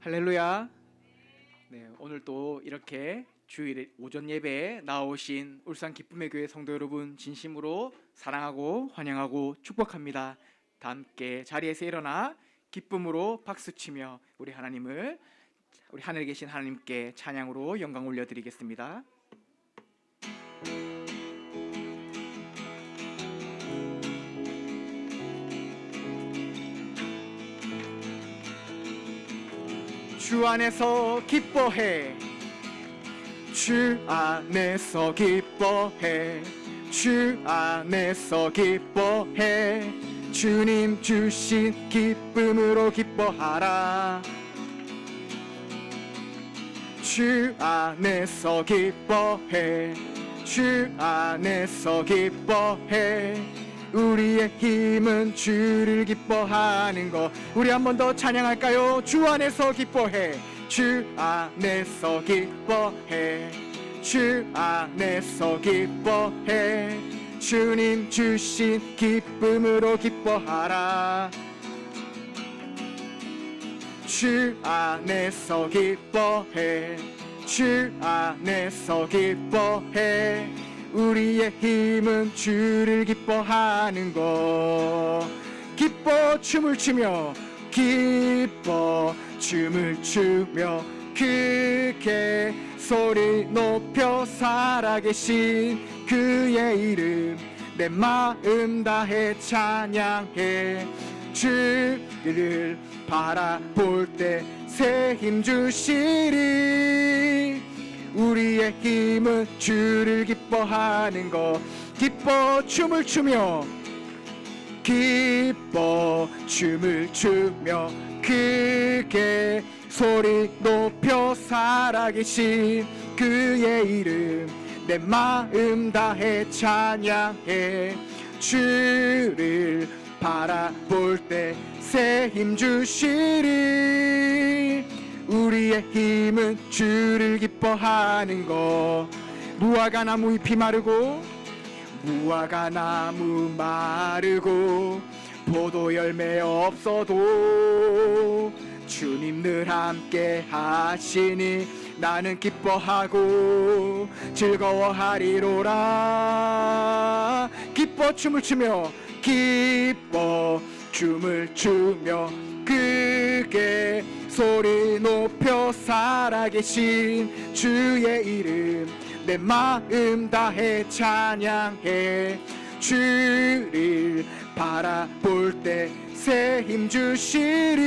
할렐루야. 네, 오늘 또 이렇게 주일 오전 예배에 나오신 울산 기쁨의 교회 성도 여러분 진심으로 사랑하고 환영하고 축복합니다. 다 함께 자리에서 일어나 기쁨으로 박수치며 우리 하늘에 계신 하나님께 찬양으로 영광 올려드리겠습니다. 주 안에서 기뻐해, 주 안에서 기뻐해, 주 안에서 기뻐해, 주님 주신 기쁨으로 기뻐하라. 주 안에서 기뻐해, 주 안에서 기뻐해, 우리의 힘은 주를 기뻐하는 것. 우리 한 번 더 찬양할까요? 주 안에서 기뻐해, 주 안에서 기뻐해, 주 안에서 기뻐해, 주님 주신 기쁨으로 기뻐하라. 주 안에서 기뻐해, 주 안에서 기뻐해, 우리의 힘은 주를 기뻐하는 것. 기뻐 춤을 추며, 기뻐 춤을 추며, 크게 소리 높여 살아계신 그의 이름 내 마음 다해 찬양해. 주를 바라볼 때 새 힘 주시리. 우리의 힘은 주를 기뻐하는 것. 기뻐 춤을 추며, 기뻐 춤을 추며, 크게 소리 높여 살아계신 그의 이름 내 마음 다해 찬양해. 주를 바라볼 때 새 힘 주시리. 우리의 힘은 주를 기뻐하는 것. 무화과 나무 잎이 마르고, 무화과 나무 마르고, 포도 열매 없어도 주님 늘 함께 하시니 나는 기뻐하고 즐거워하리로라. 기뻐 춤을 추며, 기뻐 춤을 추며, 크게 소리 높여 살아계신 주의 이름 내 마음 다해 찬양해. 주를 바라볼 때 새 힘 주시리.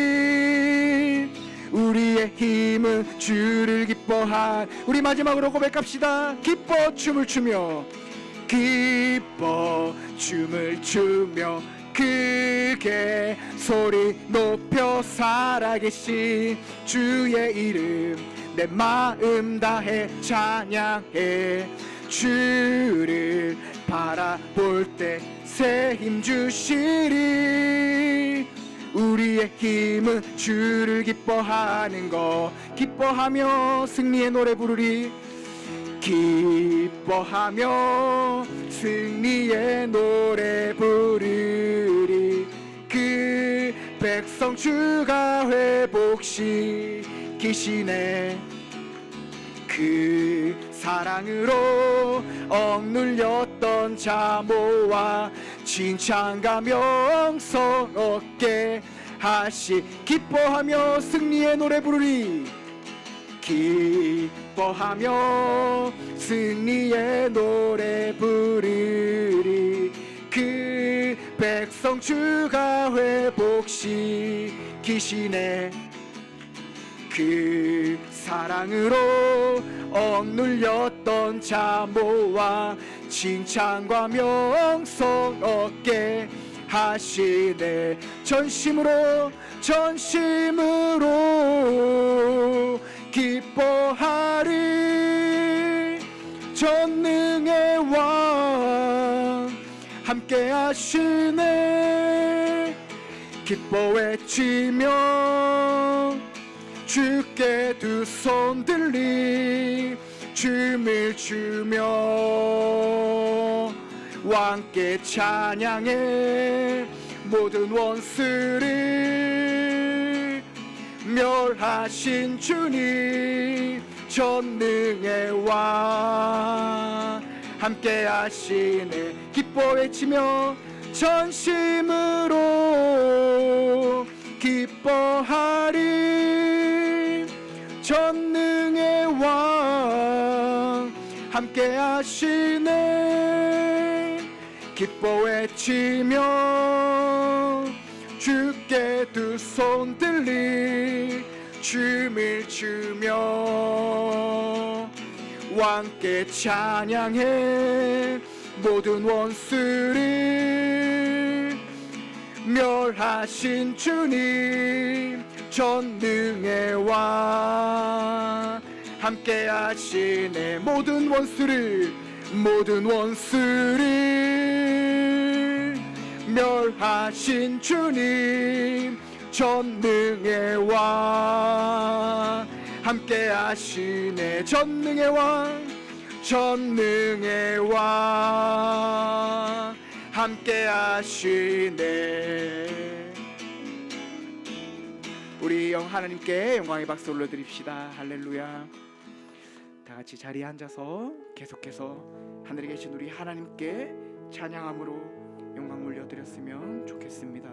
우리의 힘은 주를 기뻐한. 우리 마지막으로 고백합시다. 기뻐 춤을 추며, 기뻐 춤을 추며, 크게 소리 높여 살아계신 주의 이름 내 마음 다해 찬양해. 주를 바라볼 때 새 힘 주시리. 우리의 힘은 주를 기뻐하는 것. 기뻐하며 승리의 노래 부르리. 기뻐하며 승리의 노래 부르리. 그 백성 주가 회복시키시네. 그 사랑으로 억눌렸던 자모와 칭찬과 명성 얻게 하시. 기뻐하며 승리의 노래 부르리. 기뻐하며 승리의 노래 부르리. 그 백성 주가 회복시키시네. 그 사랑으로 억눌렸던 자모와 칭찬과 명성 얻게 하시네. 전심으로 기뻐하리. 전능의 왕 함께 하시네. 기뻐 외치며 주께 두 손 들리 춤을 추며 왕께 찬양해. 모든 원수를 멸하신 주님 전능의 왕 함께 하시네 기뻐 외치며 전심으로 기뻐하리 전능의 왕 함께 하시네 기뻐 외치며 주께 두 손 들리 춤을 추며 왕께 찬양해 모든 원수를 멸하신 주님 전능의 왕 함께 하시네 모든 원수를 멸하신 주님 전능의 왕 함께 하시네 전능의 왕 함께 하시네. 우리 하나님께 영광의 박수 올려드립시다. 할렐루야. 다 같이 자리에 앉아서 계속해서 하늘에 계신 우리 하나님께 찬양함으로 영광 올려드렸으면 좋겠습니다.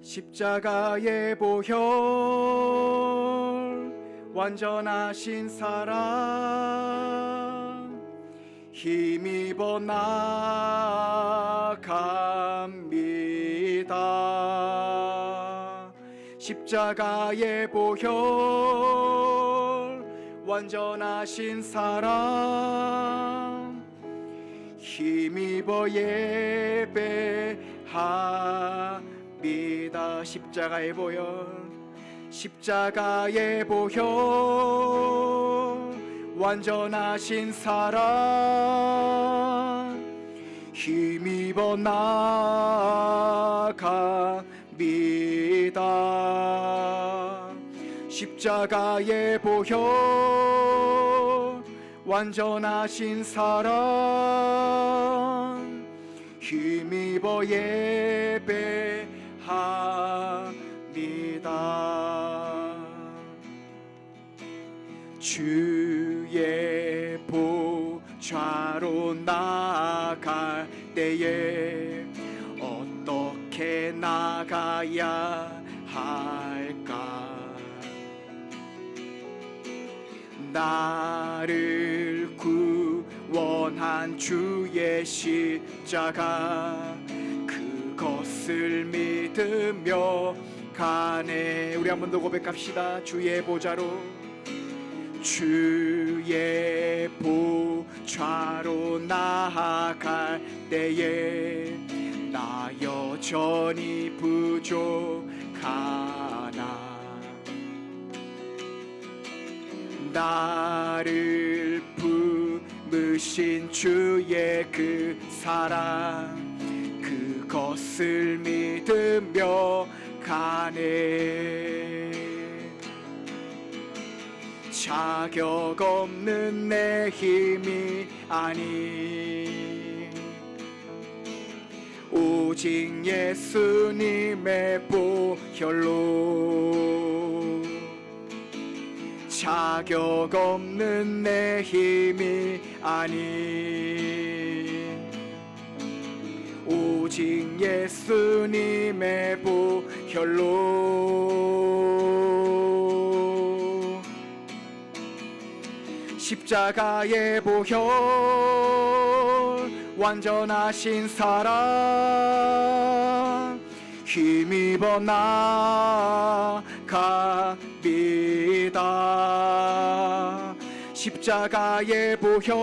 십자가의 보혈 완전하신 사랑 힘입어 나아갑니다. 십자가의 보혈 완전하신 사랑 힘입어 예배합니다. 십자가의 보혈 완전하신 사랑 힘입어 나아갑니다. 십자가의 보혈 완전하신 사랑 힘입어 예배합니다. 주의 보좌로 나아갈 때에 어떻게 나가야 할까? 나를 구원한 주의 십자가 그것을 믿으며 가네. 우리 한 번 더 고백합시다. 주의 보좌로 나아갈 때에 나 여전히 부족하나 나를 품으신 주의 그 사랑 그것을 믿으며 가네. 자격 없는 내 힘이 아니 오직 예수님의 보혈로 자격 없는 내 힘이 아니 오직 예수님의 보혈로 십자가의 보혈 완전하신 사랑 힘입어 나아갑니다. 십자가의 보혈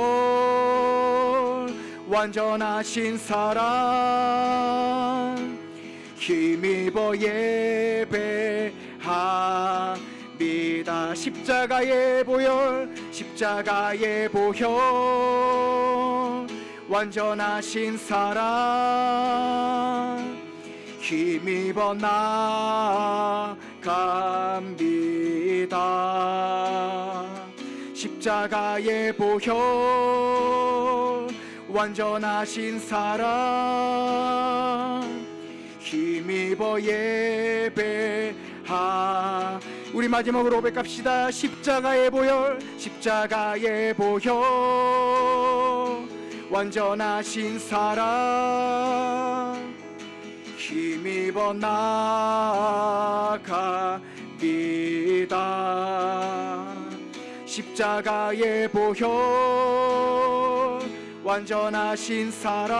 완전하신 사랑 힘입어 예배합니다. 십자가의 보혈 완전하신 사랑 힘입어 나아갑니다. 십자가의 보혈 완전하신 사랑 힘입어 예배하. 우리 마지막으로 고백합시다. 십자가의 보혈, 십자가의 보혈, 완전하신 사랑 힘입어 나아갑니다. 십자가의 보혈, 완전하신 사랑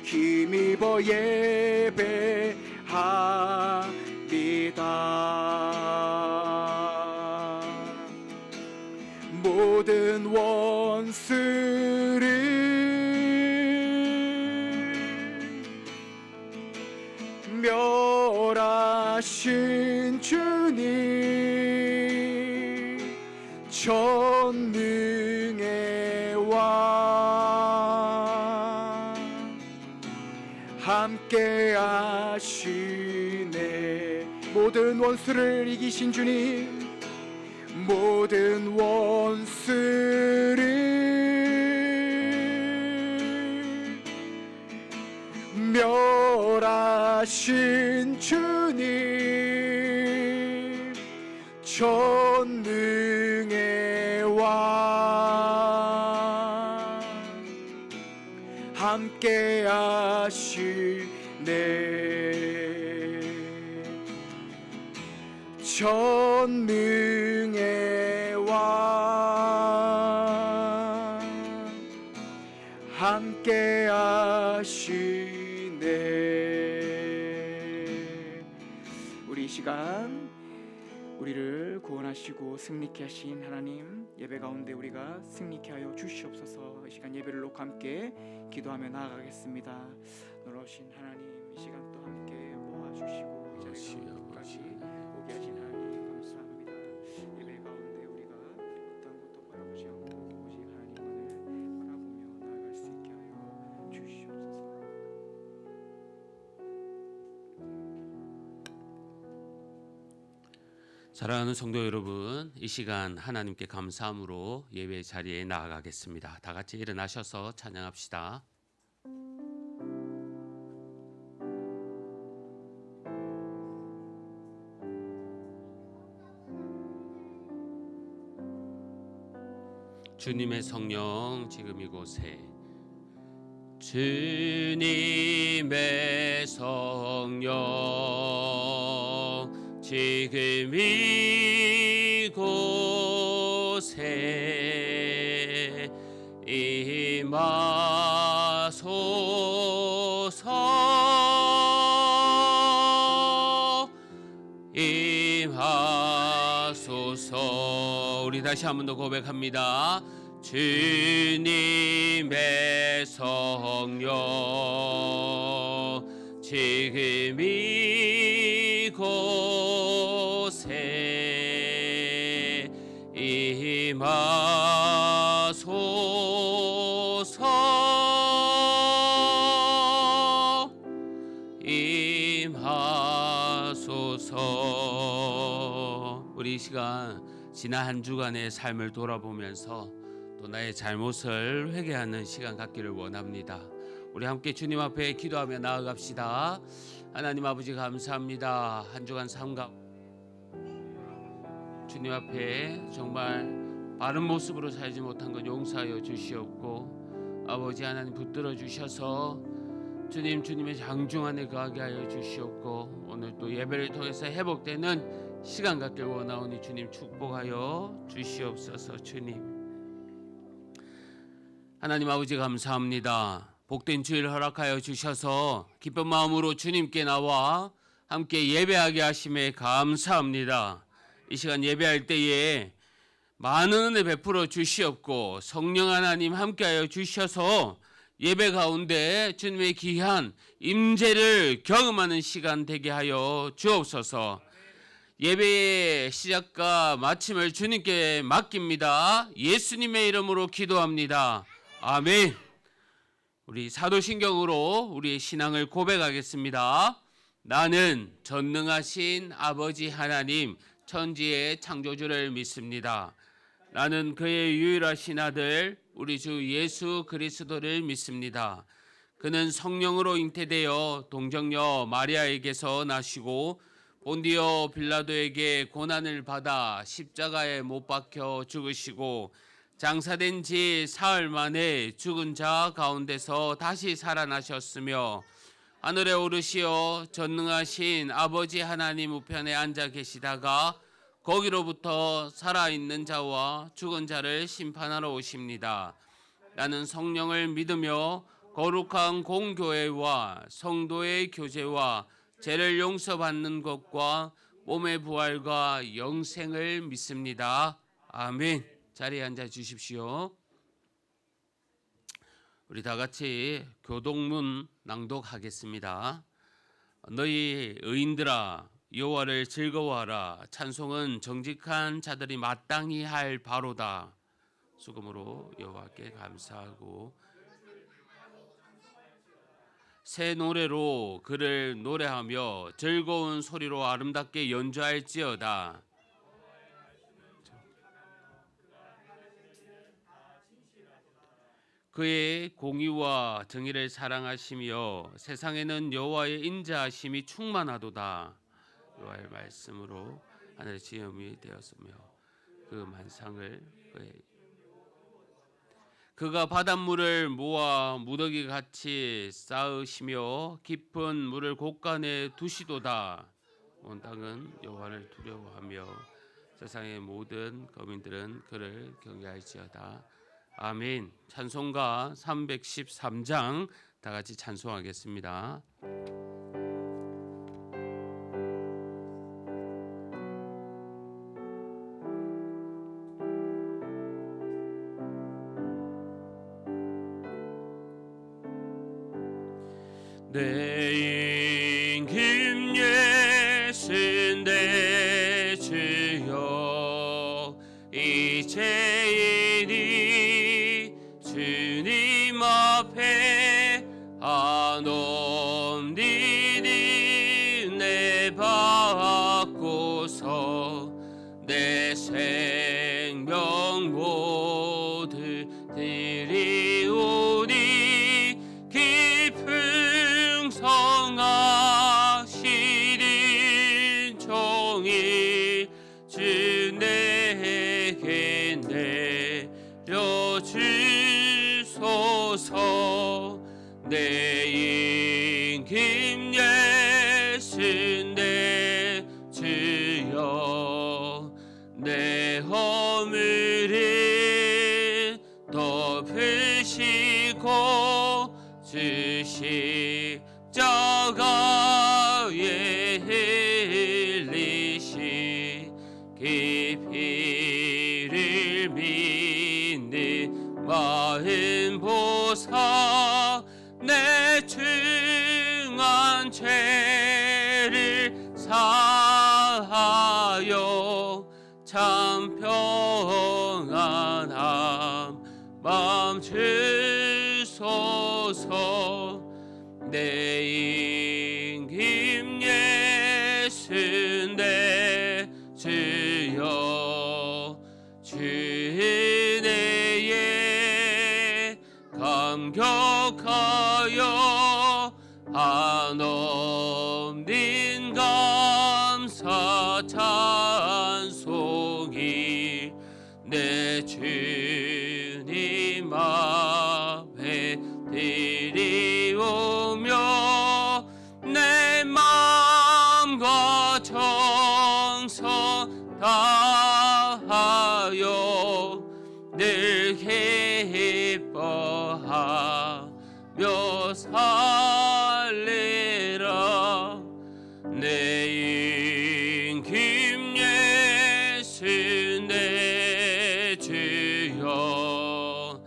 힘입어 예배합니다. 모든 원수를 멸하신 주님, 전능의 왕 함께 하시네. 모든 원수를 이기신 주님, 모든 원수를 멸하신 주님, 전능의 왕 함께 하시네. 전능의 왕 함께 하시네. 우리 이 시간 우리를 구원하시고 승리케 하신 하나님, 예배 가운데 우리가 승리케 하여 주시옵소서. 이 시간 예배를 놓고 함께 기도하며 나아가겠습니다. 놀라우신 하나님, 이 시간 또 함께 모아주시고 이 자리에 끝까지 오게 하신 하나님 감사합니다. 예배 가운데 우리가 어떤 것도 바라보지 않고 오직 하나님만을 바라보며 나아갈 수 있게 하여 주시옵소서. 사랑하는 성도 여러분, 이 시간 하나님께 감사함으로 예배 자리에 나아가겠습니다. 다 같이 일어나셔서 찬양합시다. 주님의 성령 지금 이곳에, 주님의 성령 지금 이곳에 임하소서, 임하소서. 우리 다시 한 번 더 고백합니다. 주님의 성령 지금 이곳에 임하소서, 임하소서. 우리 이 시간 지난 한 주간의 삶을 돌아보면서 또 나의 잘못을 회개하는 시간 갖기를 원합니다. 우리 함께 주님 앞에 기도하며 나아갑시다. 하나님 아버지 감사합니다. 한 주간 삶과 주님 앞에 정말 바른 모습으로 살지 못한 것 용서하여 주시옵고, 아버지 하나님 붙들어 주셔서 주님의 장중 안에 거하게 하여 주시옵고, 오늘 또 예배를 통해서 회복되는 시간 갖길 원하오니 주님 축복하여 주시옵소서. 주님 하나님 아버지 감사합니다. 복된 주일 허락하여 주셔서 기쁜 마음으로 주님께 나와 함께 예배하게 하심에 감사합니다. 이 시간 예배할 때에 많은 은혜 베풀어 주시옵고, 성령 하나님 함께하여 주셔서 예배 가운데 주님의 귀한 임재를 경험하는 시간 되게 하여 주옵소서. 예배의 시작과 마침을 주님께 맡깁니다. 예수님의 이름으로 기도합니다. 아멘. 우리 사도신경으로 우리의 신앙을 고백하겠습니다. 나는 전능하신 아버지 하나님 천지의 창조주를 믿습니다. 나는 그의 유일하신 아들 우리 주 예수 그리스도를 믿습니다. 그는 성령으로 잉태되어 동정녀 마리아에게서 나시고 본디오 빌라도에게 고난을 받아 십자가에 못 박혀 죽으시고 장사된 지 사흘 만에 죽은 자 가운데서 다시 살아나셨으며 하늘에 오르시어 전능하신 아버지 하나님 우편에 앉아 계시다가 거기로부터 살아있는 자와 죽은 자를 심판하러 오십니다. 나는 성령을 믿으며 거룩한 공교회와 성도의 교제와 죄를 용서받는 것과 몸의 부활과 영생을 믿습니다. 아멘. 자리에 앉아 주십시오. 우리 다 같이 교동문 낭독하겠습니다. 너희 의인들아 여호와를 즐거워하라. 찬송은 정직한 자들이 마땅히 할 바로다. 수금으로 여호와께 감사하고 새 노래로 그를 노래하며 즐거운 소리로 아름답게 연주할지어다. 그의 공의와 정의를 사랑하시며 세상에는 여호와의 인자하심이 충만하도다. 여호와의 말씀으로 하늘의 지음이 되었으며 그 만상을 그가 바닷물을 모아 무더기 같이 쌓으시며 깊은 물을 곳간에 두시도다. 온 땅은 여호와를 두려워하며 세상의 모든 거민들은 그를 경외할지어다. 아멘. 찬송가 313장 다 같이 찬송하겠습니다. 내 임금 예수 내 주여 이제이니 주님 앞에 한없는 은혜 받고서 내 생명 모두 드리오니 깊은 성하시는 종이 주 내게 내려주소서. 내 임금 예수 내 주여 내 허물을 덮으시고 주 십자가에 흘리신 피를 믿는 마음 보사 내 중한 죄를 사하여 참 평안함 마음 주소서. 내 임금 예수 내 주여 주 은혜에 감격하여 한없는 감사 찬송이 내 주님 앞에 드리오며 내 마음과 정성 다하여 늘 기뻐하며 살리라. 내 임금 예수 내 주여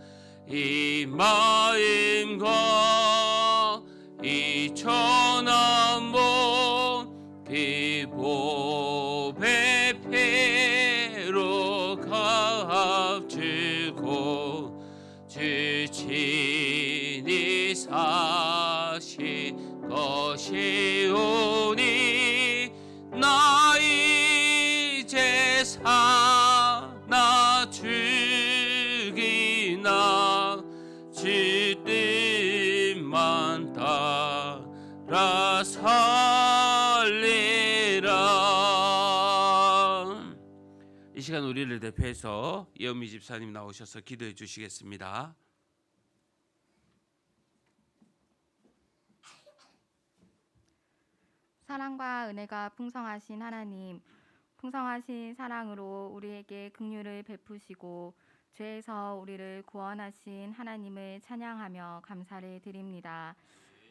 이 마음과 이 천한 몸 기복의 피로 값주고 주 친히 사신 것이오니 나 이제 사나 주 살리라. 이 시간 우리를 대표해서 예언미 집사님 나오셔서 기도해 주시겠습니다. 사랑과 은혜가 풍성하신 하나님, 풍성하신 사랑으로 우리에게 긍휼을 베푸시고 죄에서 우리를 구원하신 하나님을 찬양하며 감사를 드립니다.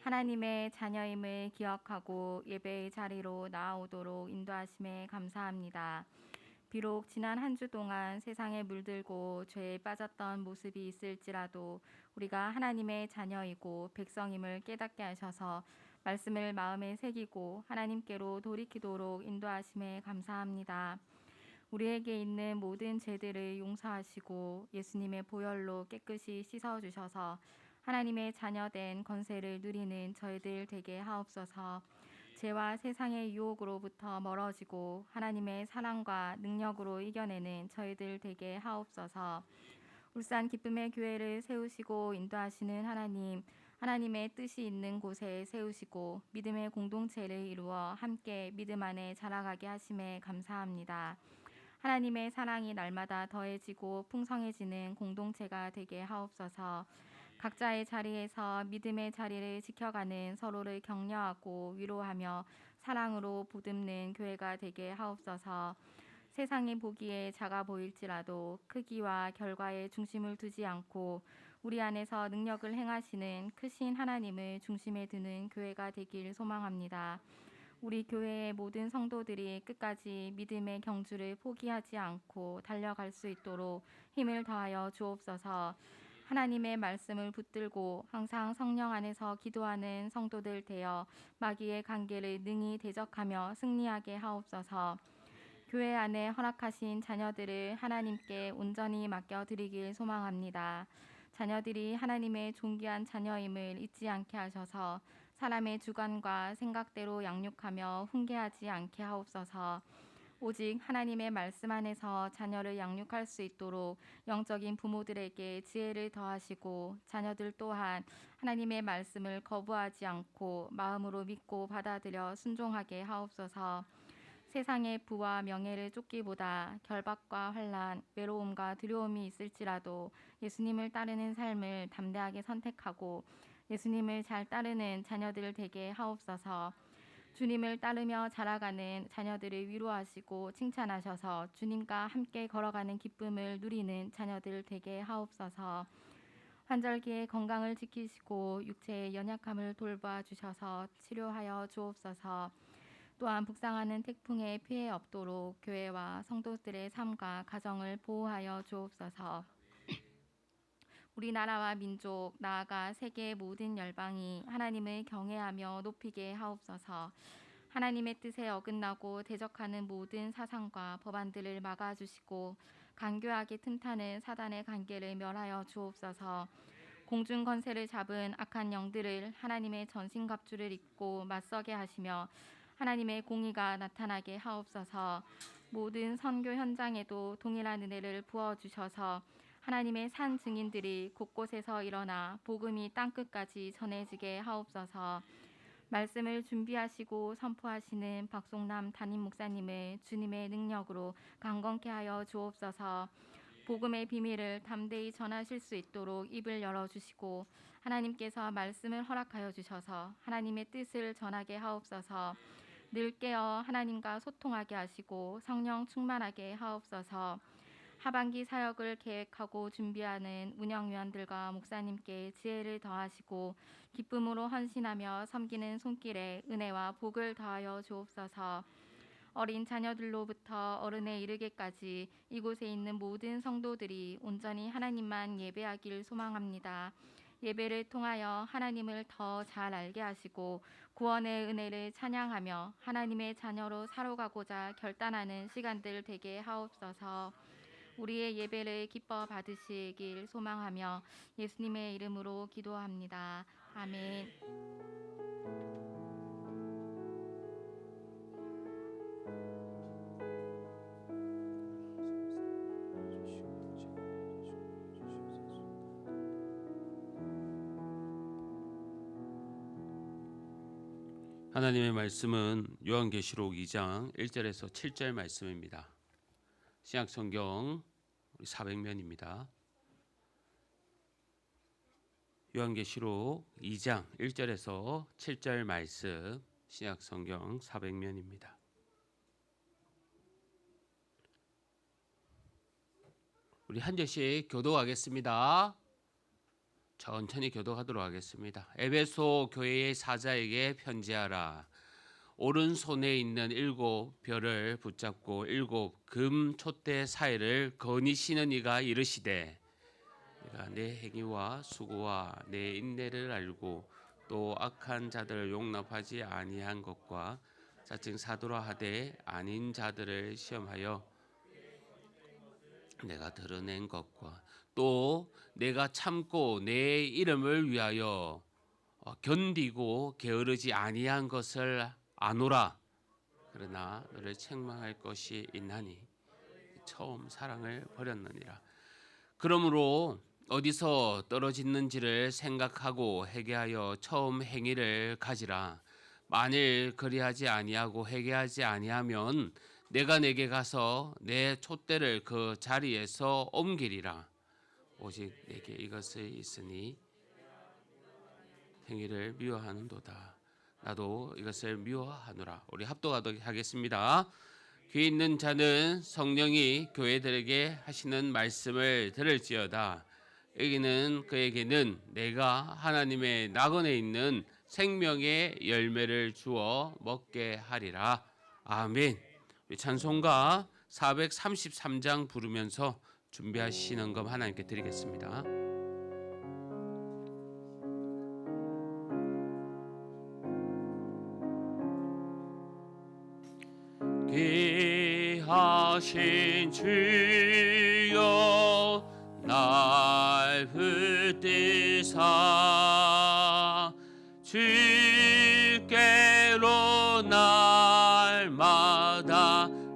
하나님의 자녀임을 기억하고 예배의 자리로 나아오도록 인도하심에 감사합니다. 비록 지난 한 주 동안 세상에 물들고 죄에 빠졌던 모습이 있을지라도 우리가 하나님의 자녀이고 백성임을 깨닫게 하셔서 말씀을 마음에 새기고 하나님께로 돌이키도록 인도하심에 감사합니다. 우리에게 있는 모든 죄들을 용서하시고 예수님의 보혈로 깨끗이 씻어주셔서 하나님의 자녀된 권세를 누리는 저희들 되게 하옵소서. 죄와 세상의 유혹으로부터 멀어지고 하나님의 사랑과 능력으로 이겨내는 저희들 되게 하옵소서. 울산 기쁨의 교회를 세우시고 인도하시는 하나님, 하나님의 뜻이 있는 곳에 세우시고 믿음의 공동체를 이루어 함께 믿음 안에 자라가게 하심에 감사합니다. 하나님의 사랑이 날마다 더해지고 풍성해지는 공동체가 되게 하옵소서. 각자의 자리에서 믿음의 자리를 지켜가는 서로를 격려하고 위로하며 사랑으로 보듬는 교회가 되게 하옵소서. 세상이 보기에 작아 보일지라도 크기와 결과에 중심을 두지 않고 우리 안에서 능력을 행하시는 크신 하나님을 중심에 두는 교회가 되길 소망합니다. 우리 교회의 모든 성도들이 끝까지 믿음의 경주를 포기하지 않고 달려갈 수 있도록 힘을 더하여 주옵소서. 하나님의 말씀을 붙들고 항상 성령 안에서 기도하는 성도들 되어 마귀의 관계를 능히 대적하며 승리하게 하옵소서. 교회 안에 허락하신 자녀들을 하나님께 온전히 맡겨드리길 소망합니다. 자녀들이 하나님의 존귀한 자녀임을 잊지 않게 하셔서 사람의 주관과 생각대로 양육하며 훈계하지 않게 하옵소서. 오직 하나님의 말씀 안에서 자녀를 양육할 수 있도록 영적인 부모들에게 지혜를 더하시고 자녀들 또한 하나님의 말씀을 거부하지 않고 마음으로 믿고 받아들여 순종하게 하옵소서. 세상의 부와 명예를 쫓기보다 결박과 환난, 외로움과 두려움이 있을지라도 예수님을 따르는 삶을 담대하게 선택하고 예수님을 잘 따르는 자녀들 되게 하옵소서. 주님을 따르며 자라가는 자녀들을 위로하시고 칭찬하셔서 주님과 함께 걸어가는 기쁨을 누리는 자녀들 되게 하옵소서. 환절기에 건강을 지키시고 육체의 연약함을 돌봐 주셔서 치료하여 주옵소서. 또한 북상하는 태풍에 피해 없도록 교회와 성도들의 삶과 가정을 보호하여 주옵소서. 우리나라와 민족 나아가 세계의 모든 열방이 하나님을 경외하며 높이게 하옵소서. 하나님의 뜻에 어긋나고 대적하는 모든 사상과 법안들을 막아주시고 간교하게 틈타는 사단의 관계를 멸하여 주옵소서. 공중 권세를 잡은 악한 영들을 하나님의 전신갑주를 입고 맞서게 하시며 하나님의 공의가 나타나게 하옵소서. 모든 선교 현장에도 동일한 은혜를 부어주셔서 하나님의 산 증인들이 곳곳에서 일어나 복음이 땅끝까지 전해지게 하옵소서. 말씀을 준비하시고 선포하시는 박송남 담임 목사님을 주님의 능력으로 강건케 하여 주옵소서. 복음의 비밀을 담대히 전하실 수 있도록 입을 열어주시고 하나님께서 말씀을 허락하여 주셔서 하나님의 뜻을 전하게 하옵소서. 늘 깨어 하나님과 소통하게 하시고 성령 충만하게 하옵소서. 하반기 사역을 계획하고 준비하는 운영위원들과 목사님께 지혜를 더하시고 기쁨으로 헌신하며 섬기는 손길에 은혜와 복을 더하여 주옵소서. 어린 자녀들로부터 어른에 이르기까지 이곳에 있는 모든 성도들이 온전히 하나님만 예배하길 소망합니다. 예배를 통하여 하나님을 더 잘 알게 하시고 구원의 은혜를 찬양하며 하나님의 자녀로 살아가고자 결단하는 시간들 되게 하옵소서. 우리의 예배를 기뻐 받으시길 소망하며 예수님의 이름으로 기도합니다. 아멘. 하나님의 말씀은 요한계시록 2장 1절에서 7절 말씀입니다. 신약성경 400면입니다. 요한계시록 2장 1절에서 7절 말씀, 신약성경 400면입니다. 우리 한 절씩 교독하겠습니다. 천천히 교독하도록 하겠습니다. 에베소 교회의 사자에게 편지하라. 오른손에 있는 7 별을 붙잡고 7 금 촛대 사이를 거니시는 이가 이르시되, 내가 내 행위와 수고와 내 인내를 알고 또 악한 자들을 용납하지 아니한 것과 자칭 사도라 하되 아닌 자들을 시험하여 내가 드러낸 것과 또 내가 참고 내 이름을 위하여 견디고 게으르지 아니한 것을 아노라. 그러나 너를 책망할 것이 있나니 처음 사랑을 버렸느니라. 그러므로 어디서 떨어졌는지를 생각하고 회개하여 처음 행위를 가지라. 만일 그리하지 아니하고 회개하지 아니하면 내가 내게 가서 내 촛대를 그 자리에서 옮기리라. 오직 내게 이것이 있으니 행위를 미워하는도다. 나도 이것을 미워하노라. 우리 합독하도록 하겠습니다. 귀 있는 자는 성령이 교회들에게 하시는 말씀을 들을지어다. 여기는 그에게는 내가 하나님의 낙원에 있는 생명의 열매를 주어 먹게 하리라. 아멘. 우리 찬송가 433장 부르면서 준비하시는 것 하나님께 드리겠습니다. 귀하신 주여 날 붙드사 주께로 날마다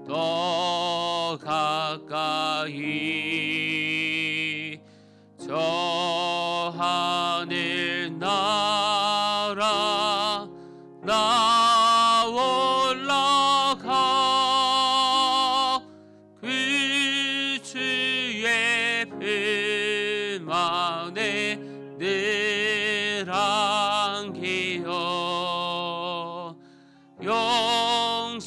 더 가까이 저 하늘 나라 나 올라가 그 주의 품 안에 늘 안기어 영생의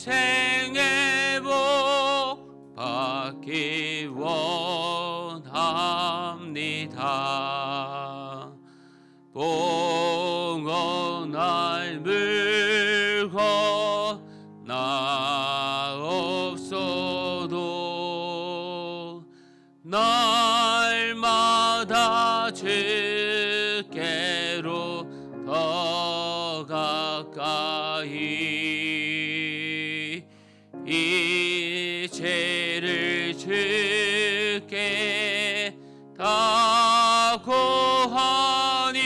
복 받기 원합니다. 봉헌 날 물고 나 없어도 날마다 주께로 더 가까이 이 죄를 주께 다 고하니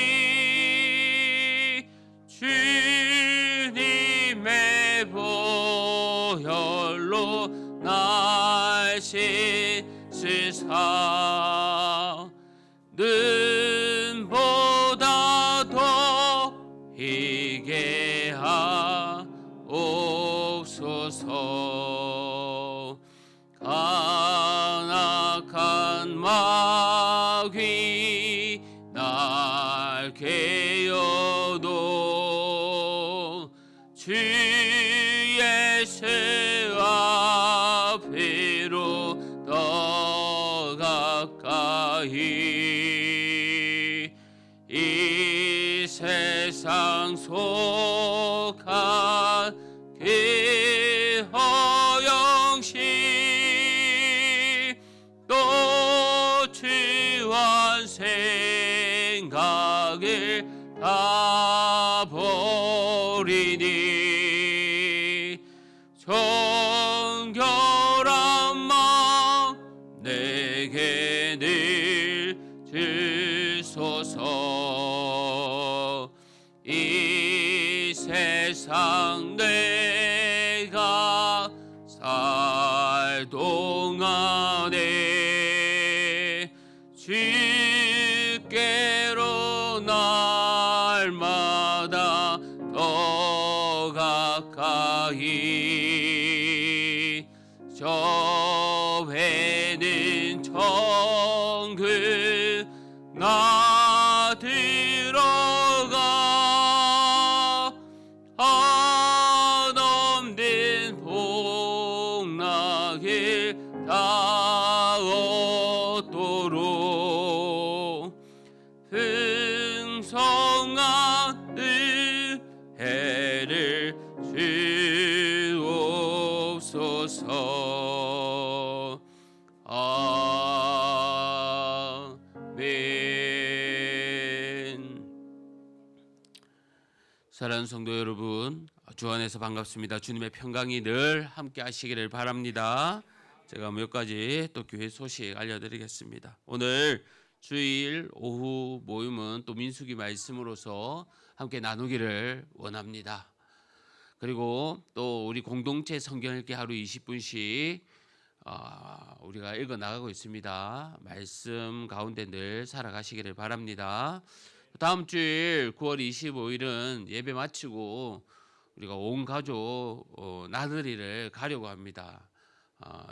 주님의 보혈로 날 씻으사 눈보다 더 희게 하옵소서. 간악한 마귀 날 괴여도 주 예수 앞으로 더 가까이 이 세상 속한 그 허영심 또 주한 생각을 다 버리니 정결한 마음 내게 늘 주소서. 이 세상 내가 살 동안에 주께로 날마다 더 가까이 저 배는 정글 나 들어가 한없는 복락에 다 얻도록 풍성한 은혜를 주옵소서. 아멘. 사랑하는 성도 여러분, 주 안에서 반갑습니다. 주님의 평강이 늘 함께 하시기를 바랍니다. 제가 몇 가지 또 교회 소식 알려드리겠습니다. 오늘 주일 오후 모임은 또 민수기 말씀으로서 함께 나누기를 원합니다. 그리고 또 우리 공동체 성경 읽기 하루 20분씩 우리가 읽어 나가고 있습니다. 말씀 가운데 늘 살아가시기를 바랍니다. 다음 주일 9월 25일은 예배 마치고 우리가 온 가족 나들이를 가려고 합니다.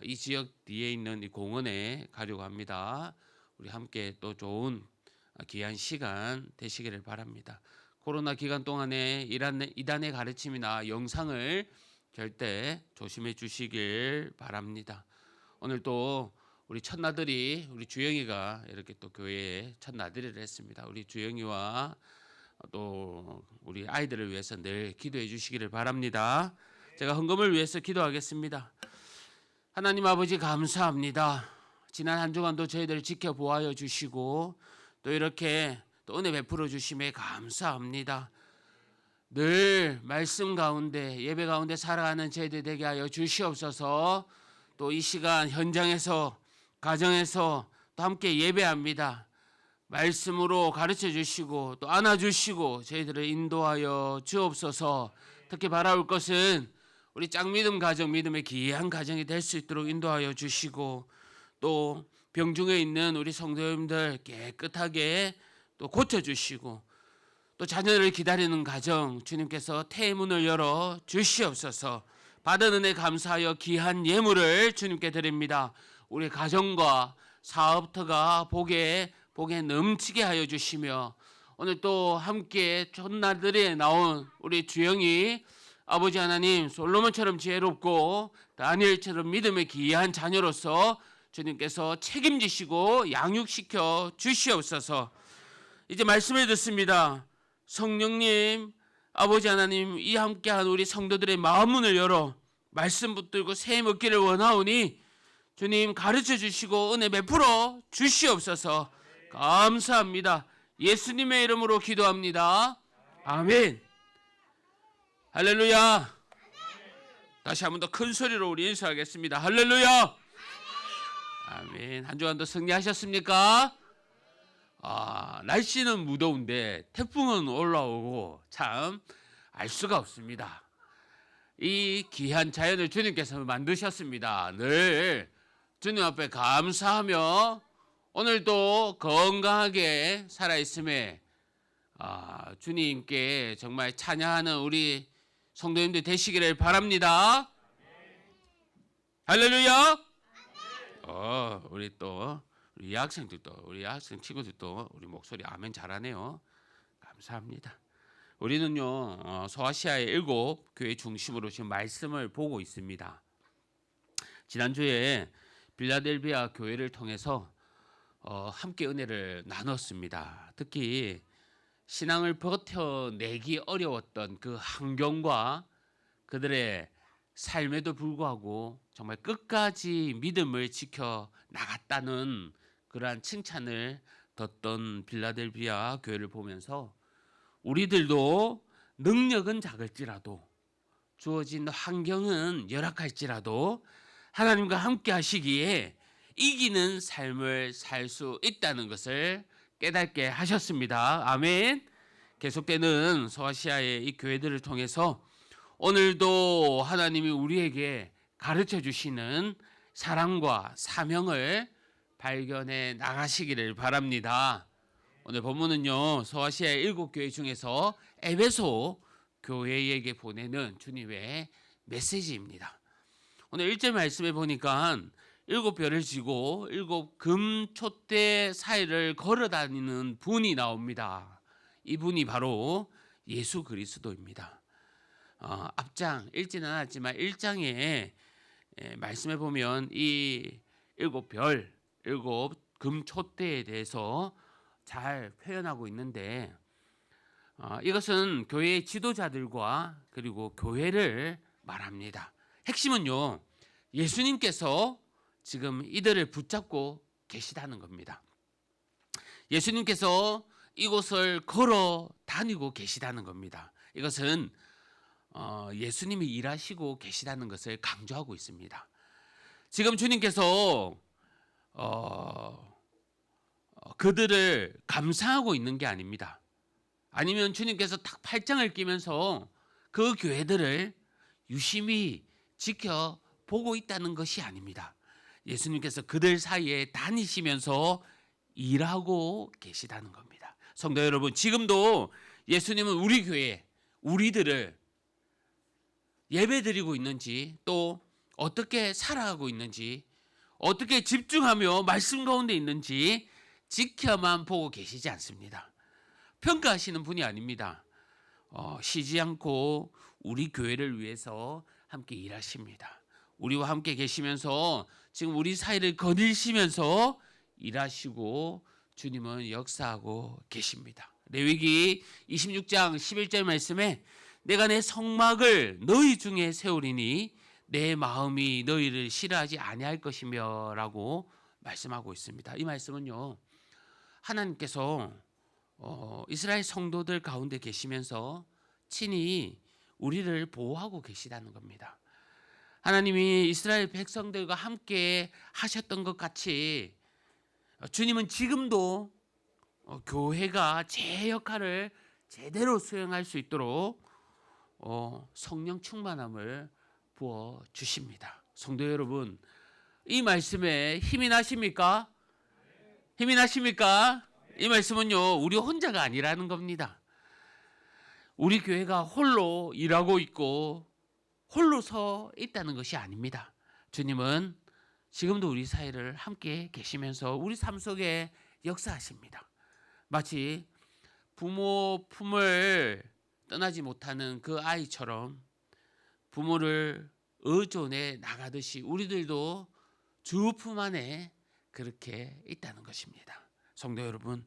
이 지역 뒤에 있는 이 공원에 가려고 합니다. 우리 함께 또 좋은 귀한 시간 되시기를 바랍니다. 코로나 기간 동안에 이단의 가르침이나 영상을 절대 조심해 주시길 바랍니다. 오늘 또 우리 첫나들이 우리 주영이가 이렇게 또 교회에 첫나들이를 했습니다. 우리 주영이와 또 우리 아이들을 위해서 늘 기도해 주시기를 바랍니다. 제가 헌금을 위해서 기도하겠습니다. 하나님 아버지 감사합니다. 지난 한 주간도 저희들을 지켜보아여 주시고 또 이렇게 또 은혜 베풀어 주심에 감사합니다. 늘 말씀 가운데 예배 가운데 살아가는 저희들 되게 하여 주시옵소서. 또 이 시간 현장에서 가정에서 또 함께 예배합니다. 말씀으로 가르쳐 주시고 또 안아 주시고 저희들을 인도하여 주옵소서. 특히 바라올 것은 우리 짝믿음 가정, 믿음의 귀한 가정이 될 수 있도록 인도하여 주시고 또 병중에 있는 우리 성도님들 깨끗하게 또 고쳐주시고 또 자녀를 기다리는 가정 주님께서 태문을 열어 주시옵소서. 받은 은혜 감사하여 귀한 예물을 주님께 드립니다. 우리 가정과 사업터가 복에 넘치게 하여 주시며 오늘 또 함께 첫날들에 나온 우리 주영이 아버지 하나님 솔로몬처럼 지혜롭고 다니엘처럼 믿음의 귀한 자녀로서 주님께서 책임지시고 양육시켜 주시옵소서. 이제 말씀을 듣습니다. 성령님 아버지 하나님 이 함께한 우리 성도들의 마음문을 열어 말씀 붙들고 새 먹기를 원하오니 주님 가르쳐 주시고 은혜 베풀어 주시옵소서. 감사합니다. 예수님의 이름으로 기도합니다. 아멘. 할렐루야. 다시 한 번 더 큰 소리로 우리 인사하겠습니다. 할렐루야. 아멘. 한 주간도 승리하셨습니까? 날씨는 무더운데 태풍은 올라오고 참 알 수가 없습니다. 이 귀한 자연을 주님께서 만드셨습니다. 늘 주님 앞에 감사하며 오늘도 건강하게 살아있음에 주님께 정말 찬양하는 우리 성도님들 되시기를 바랍니다. 할렐루야. 우리 학생들도 우리 학생 친구들도 우리 목소리 아멘 잘하네요. 감사합니다. 우리는요 소아시아의 7 교회 중심으로 지금 말씀을 보고 있습니다. 지난주에 빌라델비아 교회를 통해서 함께 은혜를 나눴습니다. 특히 신앙을 버텨내기 어려웠던 그 환경과 그들의 삶에도 불구하고 정말 끝까지 믿음을 지켜 나갔다는 그러한 칭찬을 듣던 빌라델비아 교회를 보면서 우리들도 능력은 작을지라도 주어진 환경은 열악할지라도 하나님과 함께 하시기에 이기는 삶을 살 수 있다는 것을 깨닫게 하셨습니다. 아멘. 계속되는 소아시아의 이 교회들을 통해서 오늘도 하나님이 우리에게 가르쳐 주시는 사랑과 사명을 발견해 나가시기를 바랍니다. 오늘 본문은요 소아시아의 7 교회 중에서 에베소 교회에게 보내는 주님의 메시지입니다. 오늘 1절 말씀에 보니까 7별을 지고 7금 촛대 사이를 걸어다니는 분이 나옵니다. 이분이 바로 예수 그리스도입니다. 앞장 읽지는 않았지만 1장에 말씀해 보면 이 7별, 7금 촛대에 대해서 잘 표현하고 있는데 이것은 교회의 지도자들과 그리고 교회를 말합니다. 핵심은요, 예수님께서 지금 이들을 붙잡고 계시다는 겁니다. 예수님께서 이곳을 걸어 다니고 계시다는 겁니다. 이것은 예수님이 일하시고 계시다는 것을 강조하고 있습니다. 지금 주님께서 그들을 감상하고 있는 게 아닙니다. 아니면 주님께서 딱 팔짱을 끼면서 그 교회들을 유심히 지켜보고 있다는 것이 아닙니다. 예수님께서 그들 사이에 다니시면서 일하고 계시다는 겁니다. 성도 여러분, 지금도 예수님은 우리 교회, 우리들을 예배드리고 있는지, 또 어떻게 살아가고 있는지, 어떻게 집중하며 말씀 가운데 있는지 지켜만 보고 계시지 않습니다. 평가하시는 분이 아닙니다. 쉬지 않고 우리 교회를 위해서 함께 일하십니다. 우리와 함께 계시면서 지금 우리 사이를 거닐시면서 일하시고 주님은 역사하고 계십니다. 레위기 26장 11절 말씀에 내가 내 성막을 너희 중에 세우리니 내 마음이 너희를 싫어하지 아니할 것이며 라고 말씀하고 있습니다. 이 말씀은요, 하나님께서 이스라엘 성도들 가운데 계시면서 친히 우리를 보호하고 계시다는 겁니다. 하나님이 이스라엘 백성들과 함께 하셨던 것 같이 주님은 지금도 교회가 제 역할을 제대로 수행할 수 있도록 성령 충만함을 부어 주십니다. 성도 여러분, 이 말씀에 힘이 나십니까? 힘이 나십니까? 이 말씀은요, 우리 혼자가 아니라는 겁니다. 우리 교회가 홀로 일하고 있고 홀로 서 있다는 것이 아닙니다. 주님은 지금도 우리 사이를 함께 계시면서 우리 삶 속에 역사하십니다. 마치 부모 품을 떠나지 못하는 그 아이처럼 부모를 의존해 나가듯이 우리들도 주 품 안에 그렇게 있다는 것입니다. 성도 여러분,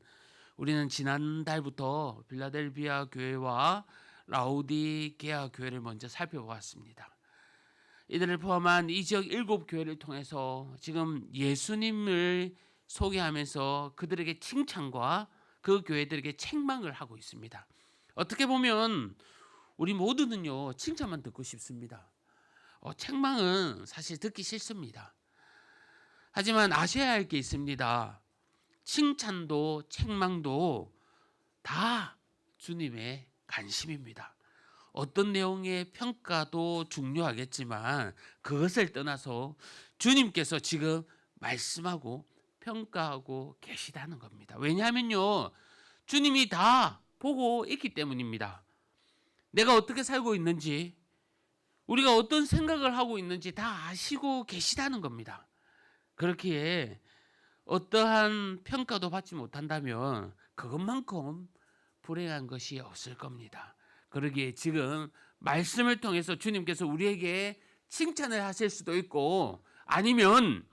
우리는 지난달부터 빌라델비아 교회와 라오디게아 교회를 먼저 살펴보았습니다. 이들을 포함한 이 지역 7교회를 통해서 지금 예수님을 소개하면서 그들에게 칭찬과 그 교회들에게 책망을 하고 있습니다. 어떻게 보면 우리 모두는요, 칭찬만 듣고 싶습니다. 책망은 사실 듣기 싫습니다. 하지만 아셔야 할 게 있습니다. 칭찬도 책망도 다 주님의 관심입니다. 어떤 내용의 평가도 중요하겠지만 그것을 떠나서 주님께서 지금 말씀하고 평가하고 계시다는 겁니다. 왜냐하면요, 주님이 다 보고 있기 때문입니다. 내가 어떻게 살고 있는지, 우리가 어떤 생각을 하고 있는지 다 아시고 계시다는 겁니다. 그렇기에 어떠한 평가도 받지 못한다면 그것만큼 불행한 것이 없을 겁니다. 그러기에 지금 말씀을 통해서 주님께서 우리에게 칭찬을 하실 수도 있고 아니면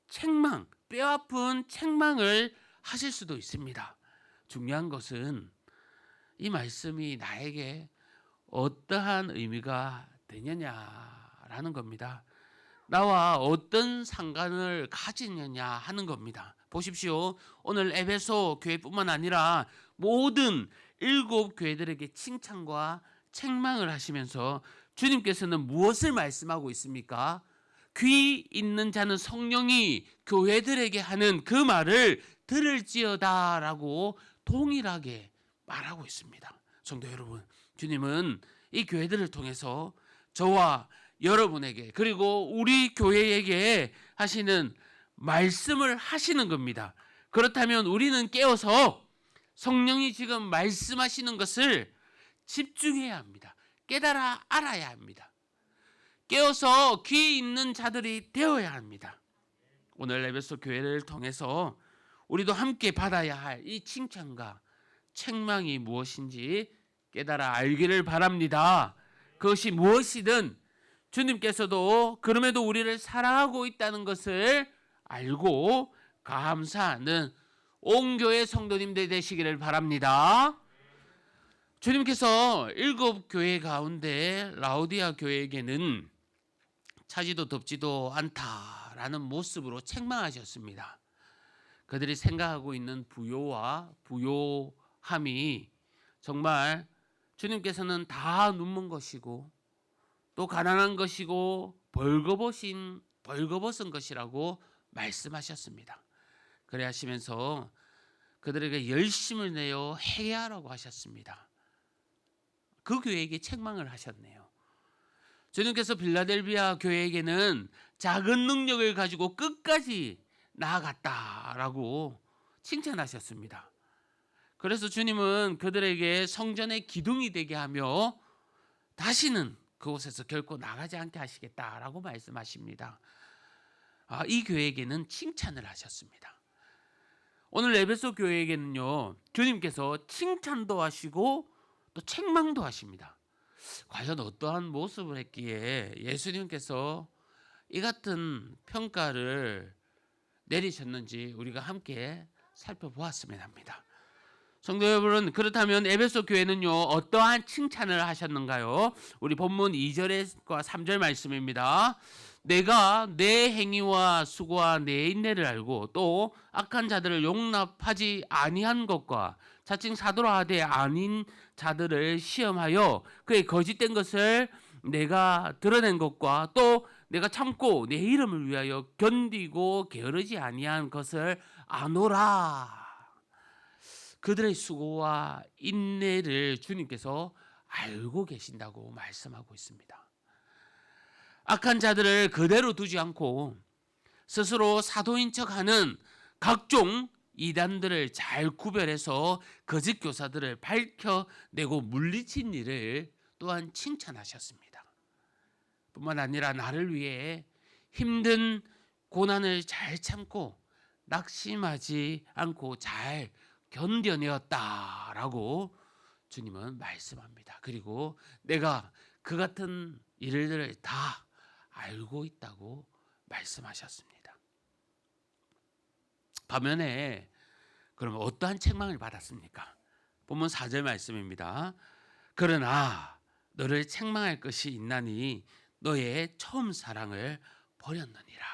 책망, 뼈아픈 책망을 하실 수도 있습니다. 중요한 것은 이 말씀이 나에게 어떠한 의미가 되느냐라는 겁니다. 나와 어떤 상관을 가지느냐 하는 겁니다. 보십시오. 오늘 에베소 교회뿐만 아니라 모든 7교회들에게 칭찬과 책망을 하시면서 주님께서는 무엇을 말씀하고 있습니까? 귀 있는 자는 성령이 교회들에게 하는 그 말을 들을지어다라고 동일하게 말하고 있습니다. 성도 여러분, 주님은 이 교회들을 통해서 저와 여러분에게 그리고 우리 교회에게 하시는 말씀을 하시는 겁니다. 그렇다면 우리는 깨어서 성령이 지금 말씀하시는 것을 집중해야 합니다. 깨달아 알아야 합니다. 깨어서 귀 있는 자들이 되어야 합니다. 오늘 에베소 교회를 통해서 우리도 함께 받아야 할 이 칭찬과 책망이 무엇인지 깨달아 알기를 바랍니다. 그것이 무엇이든 주님께서도 그럼에도 우리를 사랑하고 있다는 것을 알고 감사하는 온 교회 성도님들 되시기를 바랍니다. 주님께서 7교회 가운데 라오디아 교회에게는 차지도 덥지도 않다라는 모습으로 책망하셨습니다. 그들이 생각하고 있는 부요와 부요함이 정말 주님께서는 다 눈먼 것이고 또 가난한 것이고 벌거벗은 것이라고 말씀하셨습니다. 그래 하시면서 그들에게 열심을 내어 회개하라고 하셨습니다. 그 교회에게 책망을 하셨네요. 주님께서 빌라델비아 교회에게는 작은 능력을 가지고 끝까지 나아갔다라고 칭찬하셨습니다. 그래서 주님은 그들에게 성전의 기둥이 되게 하며 다시는 그곳에서 결코 나가지 않게 하시겠다라고 말씀하십니다. 이 교회에게는 칭찬을 하셨습니다. 오늘 에베소 교회에게는요, 주님께서 칭찬도 하시고 또 책망도 하십니다. 과연 어떠한 모습을 했기에 예수님께서 이 같은 평가를 내리셨는지 우리가 함께 살펴보았으면 합니다. 성도 여러분, 그렇다면 에베소 교회는요 어떠한 칭찬을 하셨는가요? 우리 본문 2절과 3절 말씀입니다. 내가 내 행위와 수고와 내 인내를 알고 또 악한 자들을 용납하지 아니한 것과 자칭 사도라 하되 아닌 자들을 시험하여 그의 거짓된 것을 내가 드러낸 것과 또 내가 참고 내 이름을 위하여 견디고 게으르지 아니한 것을 아노라. 그들의 수고와 인내를 주님께서 알고 계신다고 말씀하고 있습니다. 악한 자들을 그대로 두지 않고 스스로 사도인 척하는 각종 이단들을 잘 구별해서 거짓 교사들을 밝혀내고 물리친 일을 또한 칭찬하셨습니다. 뿐만 아니라 나를 위해 힘든 고난을 잘 참고 낙심하지 않고 잘 견뎌내었다라고 주님은 말씀합니다. 그리고 내가 그 같은 일들을 다 알고 있다고 말씀하셨습니다. 반면에 그러면 어떠한 책망을 받았습니까? 본문 4절 말씀입니다. 그러나 너를 책망할 것이 있나니 너의 처음 사랑을 버렸느니라.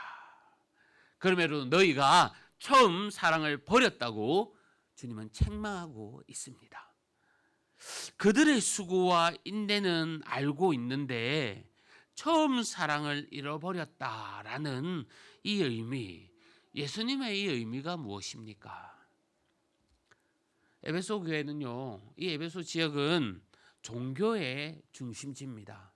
그러므로 너희가 처음 사랑을 버렸다고 주님은 책망하고 있습니다. 그들의 수고와 인내는 알고 있는데 처음 사랑을 잃어버렸다라는 이 의미, 예수님의 이 의미가 무엇입니까? 에베소 교회는요, 이 에베소 지역은 종교의 중심지입니다.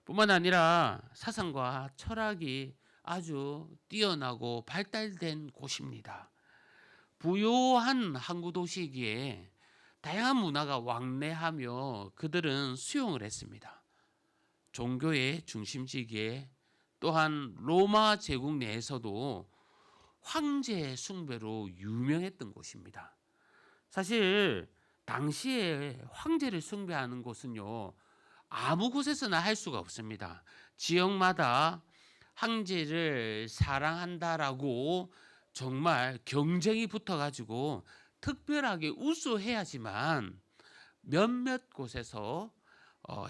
뿐만 아니라 사상과 철학이 아주 뛰어나고 발달된 곳입니다. 부유한 항구 도시이기에 다양한 문화가 왕래하며 그들은 수용을 했습니다. 종교의 중심지이기에 또한 로마 제국 내에서도 황제 숭배로 유명했던 곳입니다. 사실 당시에 황제를 숭배하는 곳은요 아무 곳에서나 할 수가 없습니다. 지역마다 황제를 사랑한다라고 정말 경쟁이 붙어가지고 특별하게 우수해야지만 몇몇 곳에서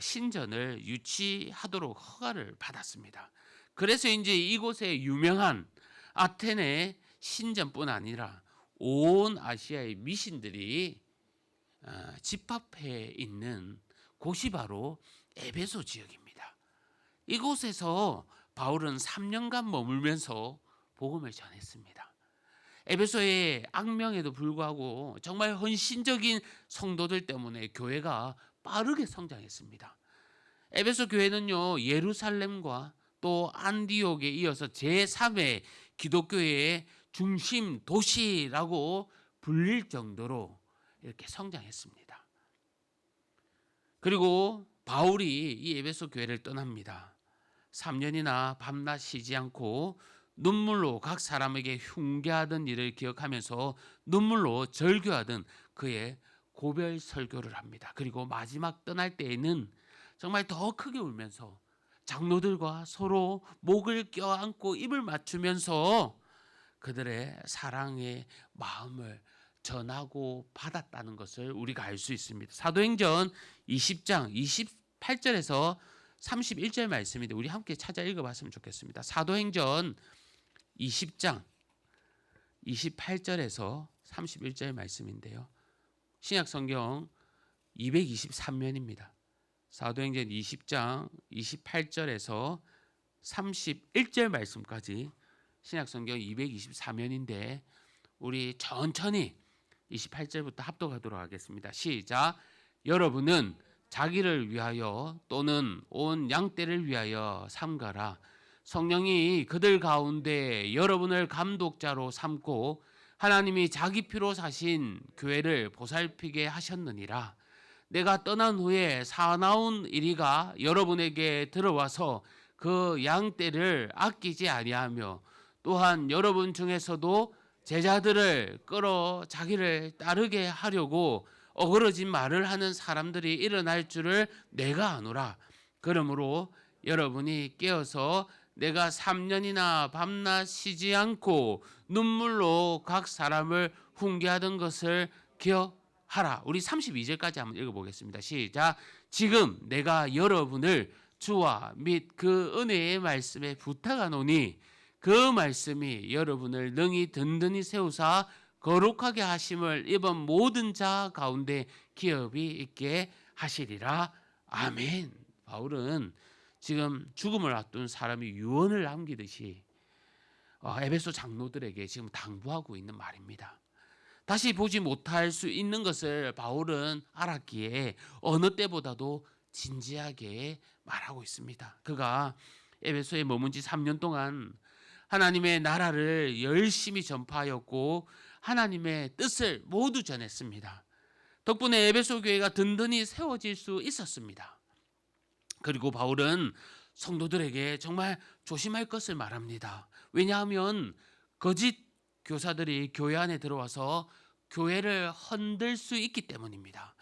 신전을 유치하도록 허가를 받았습니다. 그래서 이제 이곳에 유명한 아테네 신전뿐 아니라 온 아시아의 미신들이 집합해 있는 곳이 바로 에베소 지역입니다. 이곳에서 바울은 3년간 머물면서 복음을 전했습니다. 에베소의 악명에도 불구하고 정말 헌신적인 성도들 때문에 교회가 빠르게 성장했습니다. 에베소 교회는요 예루살렘과 또 안디옥에 이어서 제3의 기독교의 중심 도시라고 불릴 정도로 이렇게 성장했습니다. 그리고 바울이 이 에베소 교회를 떠납니다. 3년이나 밤낮 쉬지 않고 눈물로 각 사람에게 흉계하던 일을 기억하면서 눈물로 절규하던 그의 고별 설교를 합니다. 그리고 마지막 떠날 때에는 정말 더 크게 울면서 장로들과 서로 목을 껴안고 입을 맞추면서 그들의 사랑의 마음을 전하고 받았다는 것을 우리가 알 수 있습니다. 사도행전 20장 28절에서 31절 말씀인데 우리 함께 찾아 읽어봤으면 좋겠습니다. 사도행전 20장 28절에서 31절 말씀인데요. 신약성경 223면입니다. 사도행전 20장 28절에서 31절 말씀까지 신약성경 224면인데 우리 천천히 28절부터 합독하도록 하겠습니다. 시작. 여러분은 자기를 위하여 또는 온 양떼를 위하여 삼가라. 성령이 그들 가운데 여러분을 감독자로 삼고 하나님이 자기 피로 사신 교회를 보살피게 하셨느니라. 내가 떠난 후에 사나운 이리가 여러분에게 들어와서 그 양떼를 아끼지 아니하며 또한 여러분 중에서도 제자들을 끌어 자기를 따르게 하려고 어그러진 말을 하는 사람들이 일어날 줄을 내가 아노라. 그러므로 여러분이 깨어서 내가 3년이나 밤낮 쉬지 않고 눈물로 각 사람을 훈계하던 것을 기억하라. 우리 32절까지 한번 읽어보겠습니다. 시작. 지금 내가 여러분을 주와 및 그 은혜의 말씀에 부탁하노니 그 말씀이 여러분을 능히 든든히 세우사 거룩하게 하심을 이번 모든 자 가운데 기업이 있게 하시리라. 아멘. 바울은 지금 죽음을 앞둔 사람이 유언을 남기듯이 에베소 장로들에게 지금 당부하고 있는 말입니다. 다시 보지 못할 수 있는 것을 바울은 알았기에 어느 때보다도 진지하게 말하고 있습니다. 그가 에베소에 머문 지 3년 동안 하나님의 나라를 열심히 전파하였고 하나님의 뜻을 모두 전했습니다. 덕분에 에베소 교회가 든든히 세워질 수 있었습니다. 그리고 바울은 성도들에게 정말 조심할 것을 말합니다. 왜냐하면 거짓 교사들이 교회 안에 들어와서 교회를 흔들 수 있기 때문입니다.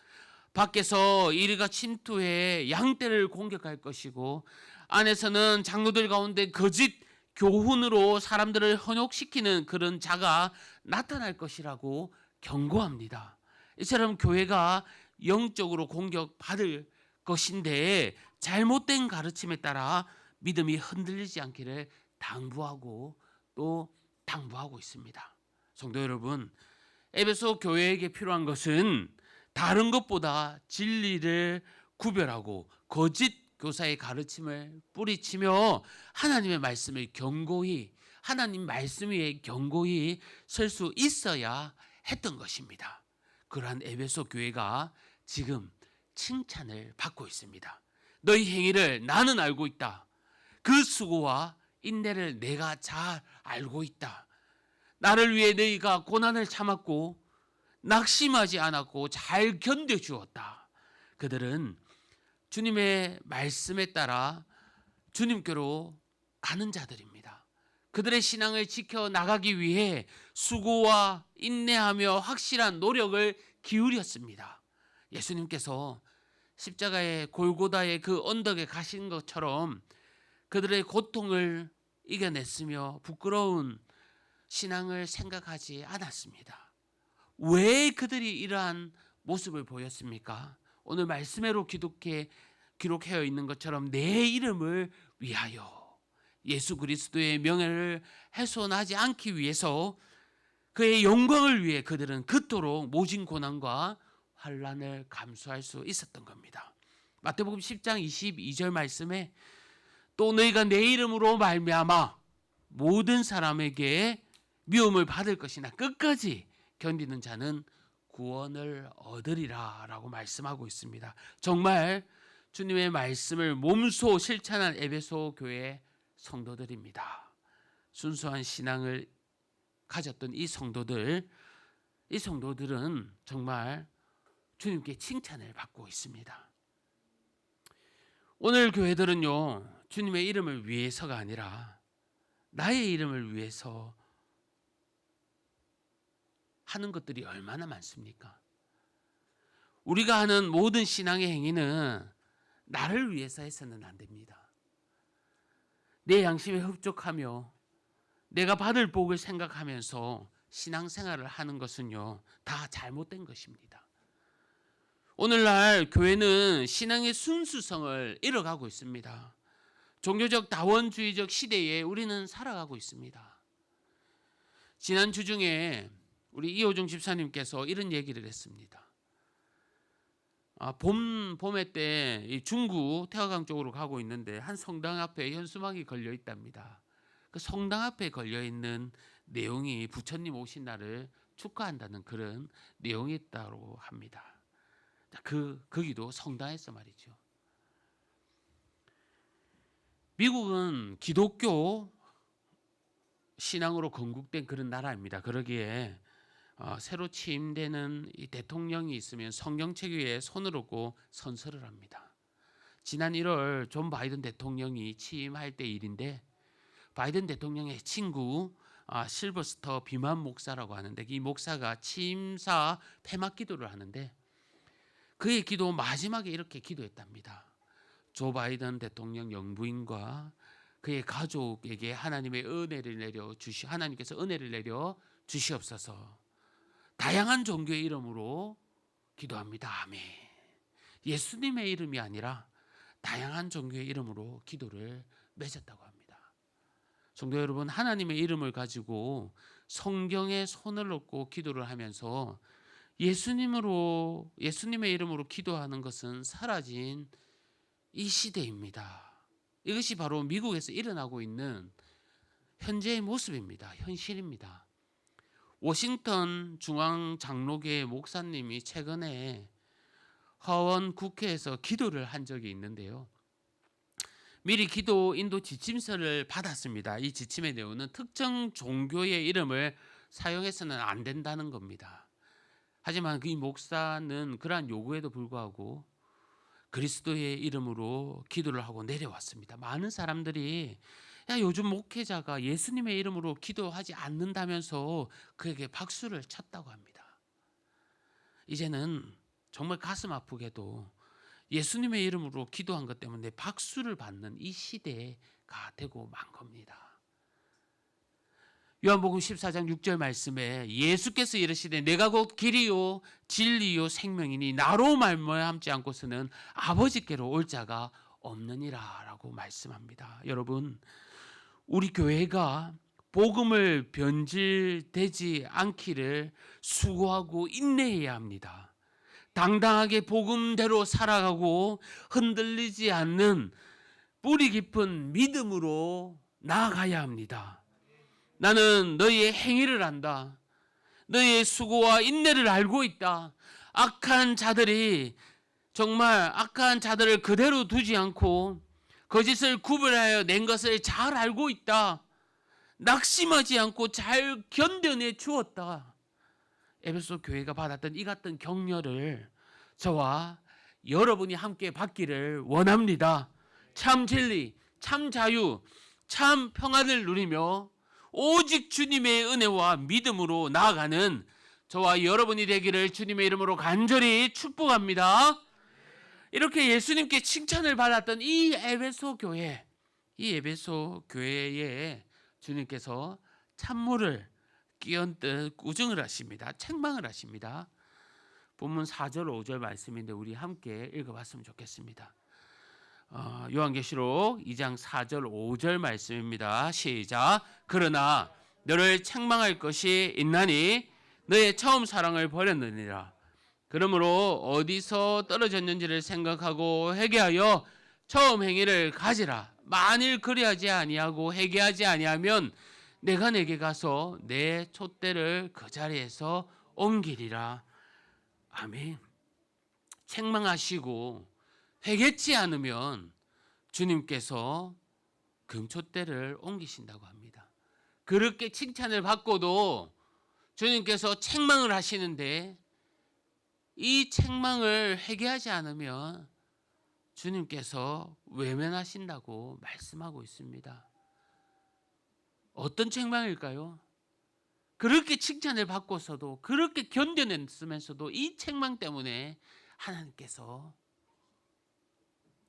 밖에서 이리가 침투해 양떼를 공격할 것이고 안에서는 장로들 가운데 거짓 교훈으로 사람들을 현혹시키는 그런 자가 나타날 것이라고 경고합니다. 이처럼 교회가 영적으로 공격받을 것인데 잘못된 가르침에 따라 믿음이 흔들리지 않기를 당부하고 또 당부하고 있습니다. 성도 여러분, 에베소 교회에게 필요한 것은 다른 것보다 진리를 구별하고 거짓 교사의 가르침을 뿌리치며 하나님의 말씀을 견고히 하나님 말씀 위에 견고히 설 수 있어야 했던 것입니다. 그러한 에베소 교회가 지금 칭찬을 받고 있습니다. 너희 행위를 나는 알고 있다. 그 수고와 인내를 내가 잘 알고 있다. 나를 위해 너희가 고난을 참았고 낙심하지 않았고 잘 견뎌주었다. 그들은 주님의 말씀에 따라 주님께로 가는 자들입니다. 그들의 신앙을 지켜나가기 위해 수고와 인내하며 확실한 노력을 기울였습니다. 예수님께서 십자가의 골고다의 그 언덕에 가신 것처럼 그들의 고통을 이겨냈으며 부끄러운 신앙을 생각하지 않았습니다. 왜 그들이 이러한 모습을 보였습니까? 오늘 말씀으로 기록되어 있는 것처럼 내 이름을 위하여 예수 그리스도의 명예를 훼손하지 않기 위해서 그의 영광을 위해 그들은 그토록 모진 고난과 환난을 감수할 수 있었던 겁니다. 마태복음 10장 22절 말씀에 또 너희가 내 이름으로 말미암아 모든 사람에게 미움을 받을 것이나 끝까지 견디는 자는 구원을 얻으리라 라고 말씀하고 있습니다. 정말 주님의 말씀을 몸소 실천한 에베소 교회 성도들입니다. 순수한 신앙을 가졌던 이 성도들은 정말 주님께 칭찬을 받고 있습니다. 오늘 교회들은요, 주님의 이름을 위해서가 아니라 나의 이름을 위해서 하는 것들이 얼마나 많습니까? 우리가 하는 모든 신앙의 행위는 나를 위해서 해서는 안 됩니다. 내 양심에 흡족하며 내가 받을 복을 생각하면서 신앙생활을 하는 것은요, 다 잘못된 것입니다. 오늘날 교회는 신앙의 순수성을 잃어가고 있습니다. 종교적 다원주의적 시대에 우리는 살아가고 있습니다. 지난 주 중에 우리 이호중 집사님께서 이런 얘기를 했습니다. 봄에 때 중구 태화강 쪽으로 가고 있는데 한 성당 앞에 현수막이 걸려 있답니다. 그 성당 앞에 걸려 있는 내용이 부처님 오신 날을 축하한다는 그런 내용이 있다고 합니다. 거기도 성당에서 말이죠. 미국은 기독교 신앙으로 건국된 그런 나라입니다. 그러기에 새로 취임되는 이 대통령이 있으면 성경책 위에 손을 얹고 선서를 합니다. 지난 1월 존 바이든 대통령이 취임할 때 일인데, 바이든 대통령의 친구 실버스터 비만 목사라고 하는데, 이 목사가 취임사 폐막 기도를 하는데 그의 기도 마지막에 이렇게 기도했답니다. 조 바이든 대통령 영부인과 그의 가족에게 하나님께서 은혜를 내려 주시옵소서. 다양한 종교의 이름으로 기도합니다. 아멘. 예수님의 이름이 아니라 다양한 종교의 이름으로 기도를 맺었다고 합니다. 성도 여러분, 하나님의 이름을 가지고 성경에 손을 얹고 기도를 하면서 예수님의 이름으로 기도하는 것은 사라진 이 시대입니다. 이것이 바로 미국에서 일어나고 있는 현재의 모습입니다. 현실입니다. 워싱턴 중앙장로회 목사님이 최근에 하원 국회에서 기도를 한 적이 있는데요. 미리 기도 인도 지침서를 받았습니다. 이 지침의 내용은 특정 종교의 이름을 사용해서는 안 된다는 겁니다. 하지만 이 목사는 그러한 요구에도 불구하고 그리스도의 이름으로 기도를 하고 내려왔습니다. 많은 사람들이 요즘 목회자가 예수님의 이름으로 기도하지 않는다면서 그에게 박수를 쳤다고 합니다. 이제는 정말 가슴 아프게도 예수님의 이름으로 기도한 것 때문에 박수를 받는 이 시대가 되고 만 겁니다. 요한복음 14장 6절 말씀에 예수께서 이르시되 내가 곧 길이요 진리요 생명이니 나로 말미암지 않고서는 아버지께로 올 자가 없느니라 라고 말씀합니다. 여러분, 우리 교회가 복음을 변질되지 않기를 수고하고 인내해야 합니다. 당당하게 복음대로 살아가고 흔들리지 않는 뿌리 깊은 믿음으로 나아가야 합니다. 나는 너희의 행위를 안다. 너희의 수고와 인내를 알고 있다. 악한 자들을 그대로 두지 않고 거짓을 구별하여 낸 것을 잘 알고 있다. 낙심하지 않고 잘 견뎌내 주었다. 에베소 교회가 받았던 이 같은 격려를 저와 여러분이 함께 받기를 원합니다. 참 진리, 참 자유, 참 평안을 누리며 오직 주님의 은혜와 믿음으로 나아가는 저와 여러분이 되기를 주님의 이름으로 간절히 축복합니다. 이렇게 예수님께 칭찬을 받았던 이 에베소 교회에 주님께서 찬물을 끼얹듯 꾸중을 하십니다. 책망을 하십니다. 본문 4절 5절 말씀인데 우리 함께 읽어봤으면 좋겠습니다. 요한계시록 2장 4절 5절 말씀입니다. 시작. 그러나 너를 책망할 것이 있나니 너의 처음 사랑을 버렸느니라. 그러므로 어디서 떨어졌는지를 생각하고 회개하여 처음 행위를 가지라. 만일 그리하지 아니하고 회개하지 아니하면 내가 내게 가서 내 촛대를 그 자리에서 옮기리라. 아멘. 책망하시고 회개치 않으면 주님께서 금촛대를 옮기신다고 합니다. 그렇게 칭찬을 받고도 주님께서 책망을 하시는데 이 책망을 회개하지 않으면 주님께서 외면하신다고 말씀하고 있습니다. 어떤 책망일까요? 그렇게 칭찬을 받고서도, 그렇게 견뎌냈으면서도 이 책망 때문에 하나님께서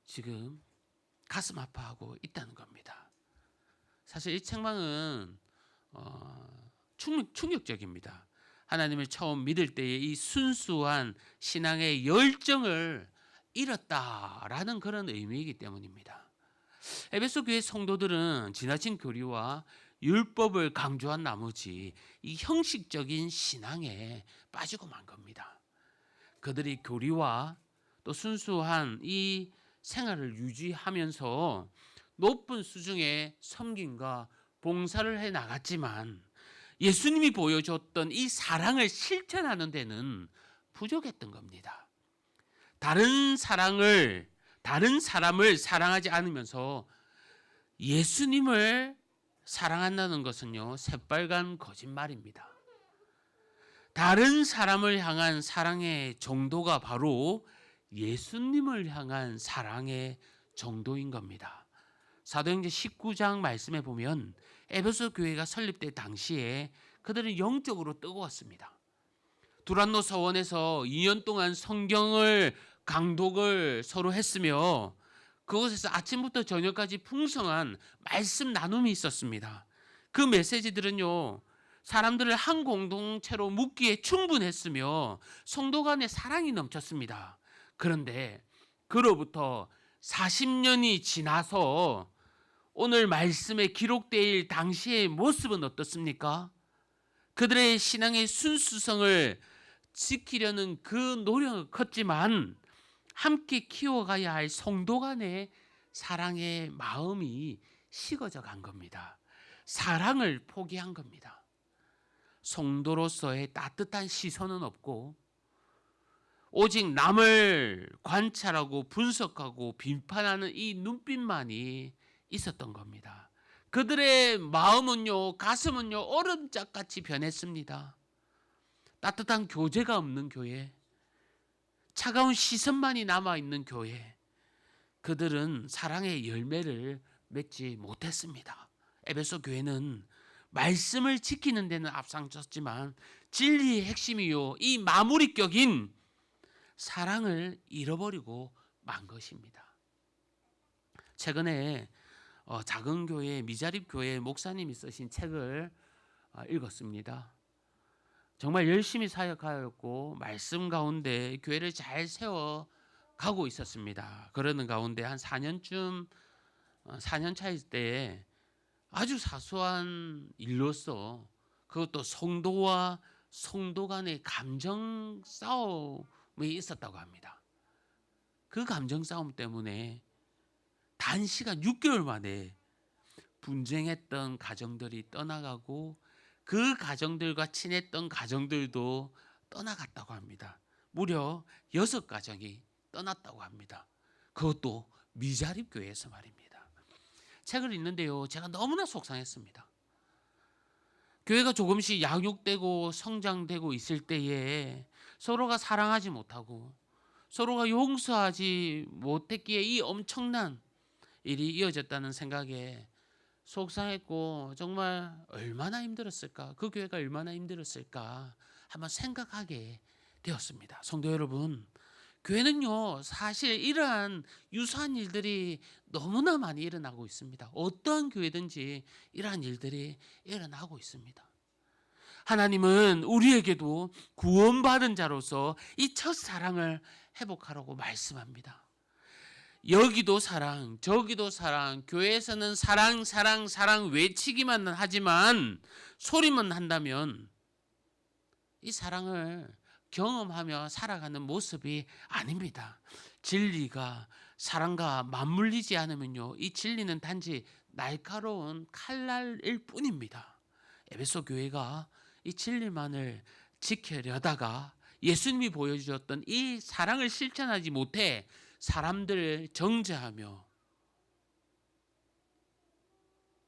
지금 가슴 아파하고 있다는 겁니다. 사실 이 책망은 충격적입니다. 하나님을 처음 믿을 때의 이 순수한 신앙의 열정을 잃었다라는 그런 의미이기 때문입니다. 에베소 교회 성도들은 지나친 교리와 율법을 강조한 나머지 이 형식적인 신앙에 빠지고 만 겁니다. 그들이 교리와 또 순수한 이 생활을 유지하면서 높은 수준의 섬김과 봉사를 해 나갔지만 예수님이 보여줬던 이 사랑을 실천하는 데는 부족했던 겁니다. 다른 사람을 사랑하지 않으면서 예수님을 사랑한다는 것은요, 새빨간 거짓말입니다. 다른 사람을 향한 사랑의 정도가 바로 예수님을 향한 사랑의 정도인 겁니다. 사도행전 19장 말씀에 보면 에베소 교회가 설립될 당시에 그들은 영적으로 뜨거웠습니다. 두란노 서원에서 2년 동안 성경을 강독을 서로 했으며 그곳에서 아침부터 저녁까지 풍성한 말씀 나눔이 있었습니다. 그 메시지들은요, 사람들을 한 공동체로 묶기에 충분했으며 성도 간의 사랑이 넘쳤습니다. 그런데 그로부터 40년이 지나서 오늘 말씀에 기록될 당시의 모습은 어떻습니까? 그들의 신앙의 순수성을 지키려는 그 노력은 컸지만 함께 키워가야 할 성도 간의 사랑의 마음이 식어져 간 겁니다. 사랑을 포기한 겁니다. 성도로서의 따뜻한 시선은 없고 오직 남을 관찰하고 분석하고 비판하는 이 눈빛만이 있었던 겁니다. 그들의 마음은요, 가슴은요, 얼음짝같이 변했습니다. 따뜻한 교제가 없는 교회, 차가운 시선만이 남아있는 교회, 그들은 사랑의 열매를 맺지 못했습니다. 에베소 교회는 말씀을 지키는 데는 앞장섰지만 진리의 핵심이요, 이 마무리격인 사랑을 잃어버리고 만 것입니다. 최근에 작은 교회, 미자립 교회 목사님이 쓰신 책을 읽었습니다. 정말 열심히 사역하였고 말씀 가운데 교회를 잘 세워가고 있었습니다. 그러는 가운데 한 4년 차일 때에 아주 사소한 일로서 그것도 성도와 성도 간의 감정 싸움이 있었다고 합니다. 그 감정 싸움 때문에 단시간 6개월 만에 분쟁했던 가정들이 떠나가고 그 가정들과 친했던 가정들도 떠나갔다고 합니다. 무려 6가정이 떠났다고 합니다. 그것도 미자립 교회에서 말입니다. 책을 읽는데요, 제가 너무나 속상했습니다. 교회가 조금씩 양육되고 성장되고 있을 때에 서로가 사랑하지 못하고 서로가 용서하지 못했기에 이 엄청난 일이 이어졌다는 생각에 속상했고 정말 얼마나 힘들었을까, 그 교회가 얼마나 힘들었을까 한번 생각하게 되었습니다. 성도 여러분, 교회는요 사실 이러한 유사한 일들이 너무나 많이 일어나고 있습니다. 어떠한 교회든지 이러한 일들이 일어나고 있습니다. 하나님은 우리에게도 구원받은 자로서 이 첫사랑을 회복하라고 말씀합니다. 여기도 사랑, 저기도 사랑, 교회에서는 사랑, 사랑, 사랑 외치기만 하지만 소리만 한다면 이 사랑을 경험하며 살아가는 모습이 아닙니다. 진리가 사랑과 맞물리지 않으면요, 이 진리는 단지 날카로운 칼날일 뿐입니다. 에베소 교회가 이 진리만을 지키려다가 예수님이 보여주셨던 이 사랑을 실천하지 못해 사람들을 정죄하며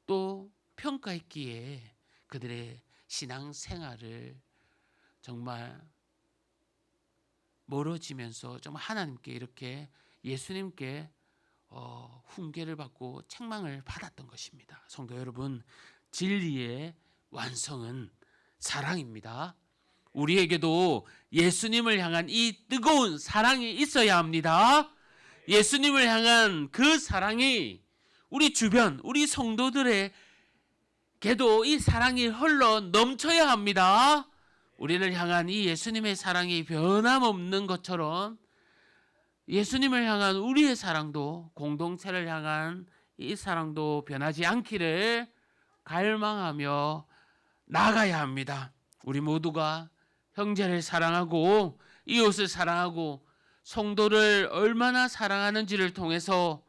또 평가했기에 그들의 신앙생활을 정말 멀어지면서 정말 하나님께 이렇게 예수님께 훈계를 받고 책망을 받았던 것입니다. 성도 여러분, 진리의 완성은 사랑입니다. 우리에게도 예수님을 향한 이 뜨거운 사랑이 있어야 합니다. 예수님을 향한 그 사랑이 우리 주변, 우리 성도들에게도 이 사랑이 흘러 넘쳐야 합니다. 우리를 향한 이 예수님의 사랑이 변함없는 것처럼 예수님을 향한 우리의 사랑도, 공동체를 향한 이 사랑도 변하지 않기를 갈망하며 나아가야 합니다. 우리 모두가 형제를 사랑하고 이웃을 사랑하고 성도를 얼마나 사랑하는지를 통해서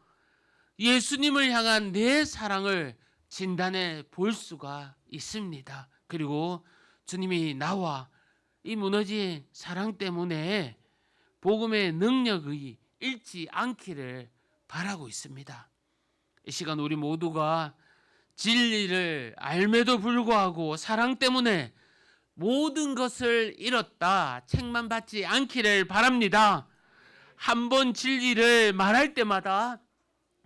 예수님을 향한 내 사랑을 진단해 볼 수가 있습니다. 그리고 주님이 나와 이 무너진 사랑 때문에 복음의 능력이 잃지 않기를 바라고 있습니다. 이 시간 우리 모두가 진리를 알매도 불구하고 사랑 때문에 모든 것을 잃었다 책망받지 않기를 바랍니다. 한 번 진리를 말할 때마다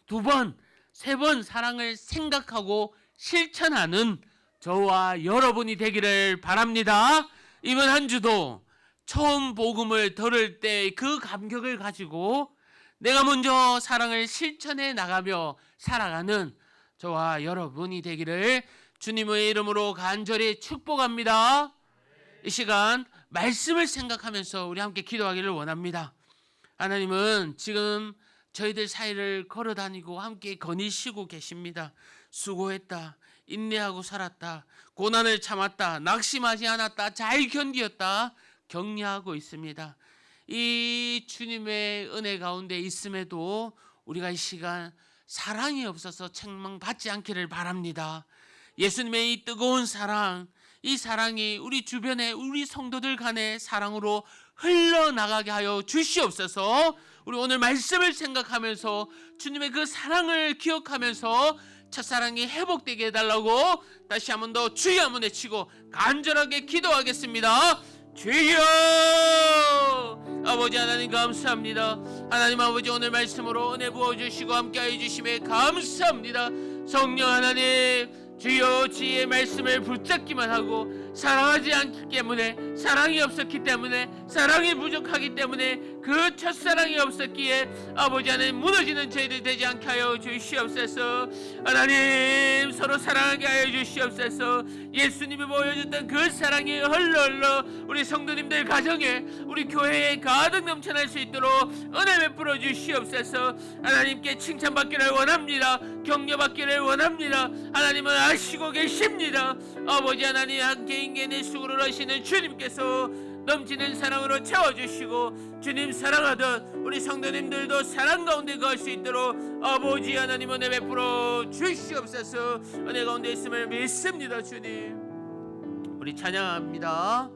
두 번, 세 번 사랑을 생각하고 실천하는 저와 여러분이 되기를 바랍니다. 이번 한 주도 처음 복음을 들을 때 그 감격을 가지고 내가 먼저 사랑을 실천해 나가며 살아가는 저와 여러분이 되기를 주님의 이름으로 간절히 축복합니다. 이 시간 말씀을 생각하면서 우리 함께 기도하기를 원합니다. 하나님은 지금 저희들 사이를 걸어다니고 함께 거니시고 계십니다. 수고했다, 인내하고 살았다, 고난을 참았다, 낙심하지 않았다, 잘 견디었다 격려하고 있습니다. 이 주님의 은혜 가운데 있음에도 우리가 이 시간 사랑이 없어서 책망받지 않기를 바랍니다. 예수님의 이 뜨거운 사랑, 이 사랑이 우리 주변에 우리 성도들 간의 사랑으로 흘러나가게 하여 주시옵소서. 우리 오늘 말씀을 생각하면서 주님의 그 사랑을 기억하면서 첫사랑이 회복되게 해달라고 다시 한 번 더 주여 한번 외치고 간절하게 기도하겠습니다. 주여! 아버지 하나님 감사합니다. 하나님 아버지 오늘 말씀으로 은혜 부어주시고 함께해 주심에 감사합니다. 성령 하나님, 주여 주의 말씀을 붙잡기만 하고 사랑하지 않기 때문에, 사랑이 없었기 때문에, 사랑이 부족하기 때문에, 그 첫사랑이 없었기에 아버지 하나님 무너지는 저희들 되지 않게 하여 주시옵소서. 하나님 서로 사랑하게 하여 주시옵소서. 예수님이 보여줬던 그 사랑이 흘러 우리 성도님들 가정에, 우리 교회에 가득 넘쳐날 수 있도록 은혜 베풀어 주시옵소서. 하나님께 칭찬받기를 원합니다. 격려받기를 원합니다. 하나님은 아시고 계십니다. 아버지 하나님 한 개인 개인의 수고를 하시는 주님께서 넘치는 사랑으로 채워주시고 주님 사랑하던 우리 성도님들도 사랑 가운데 거할 수 있도록 아버지 하나님 은혜 베풀어 주시옵소서. 은혜 가운데 있음을 믿습니다. 주님 우리 찬양합니다.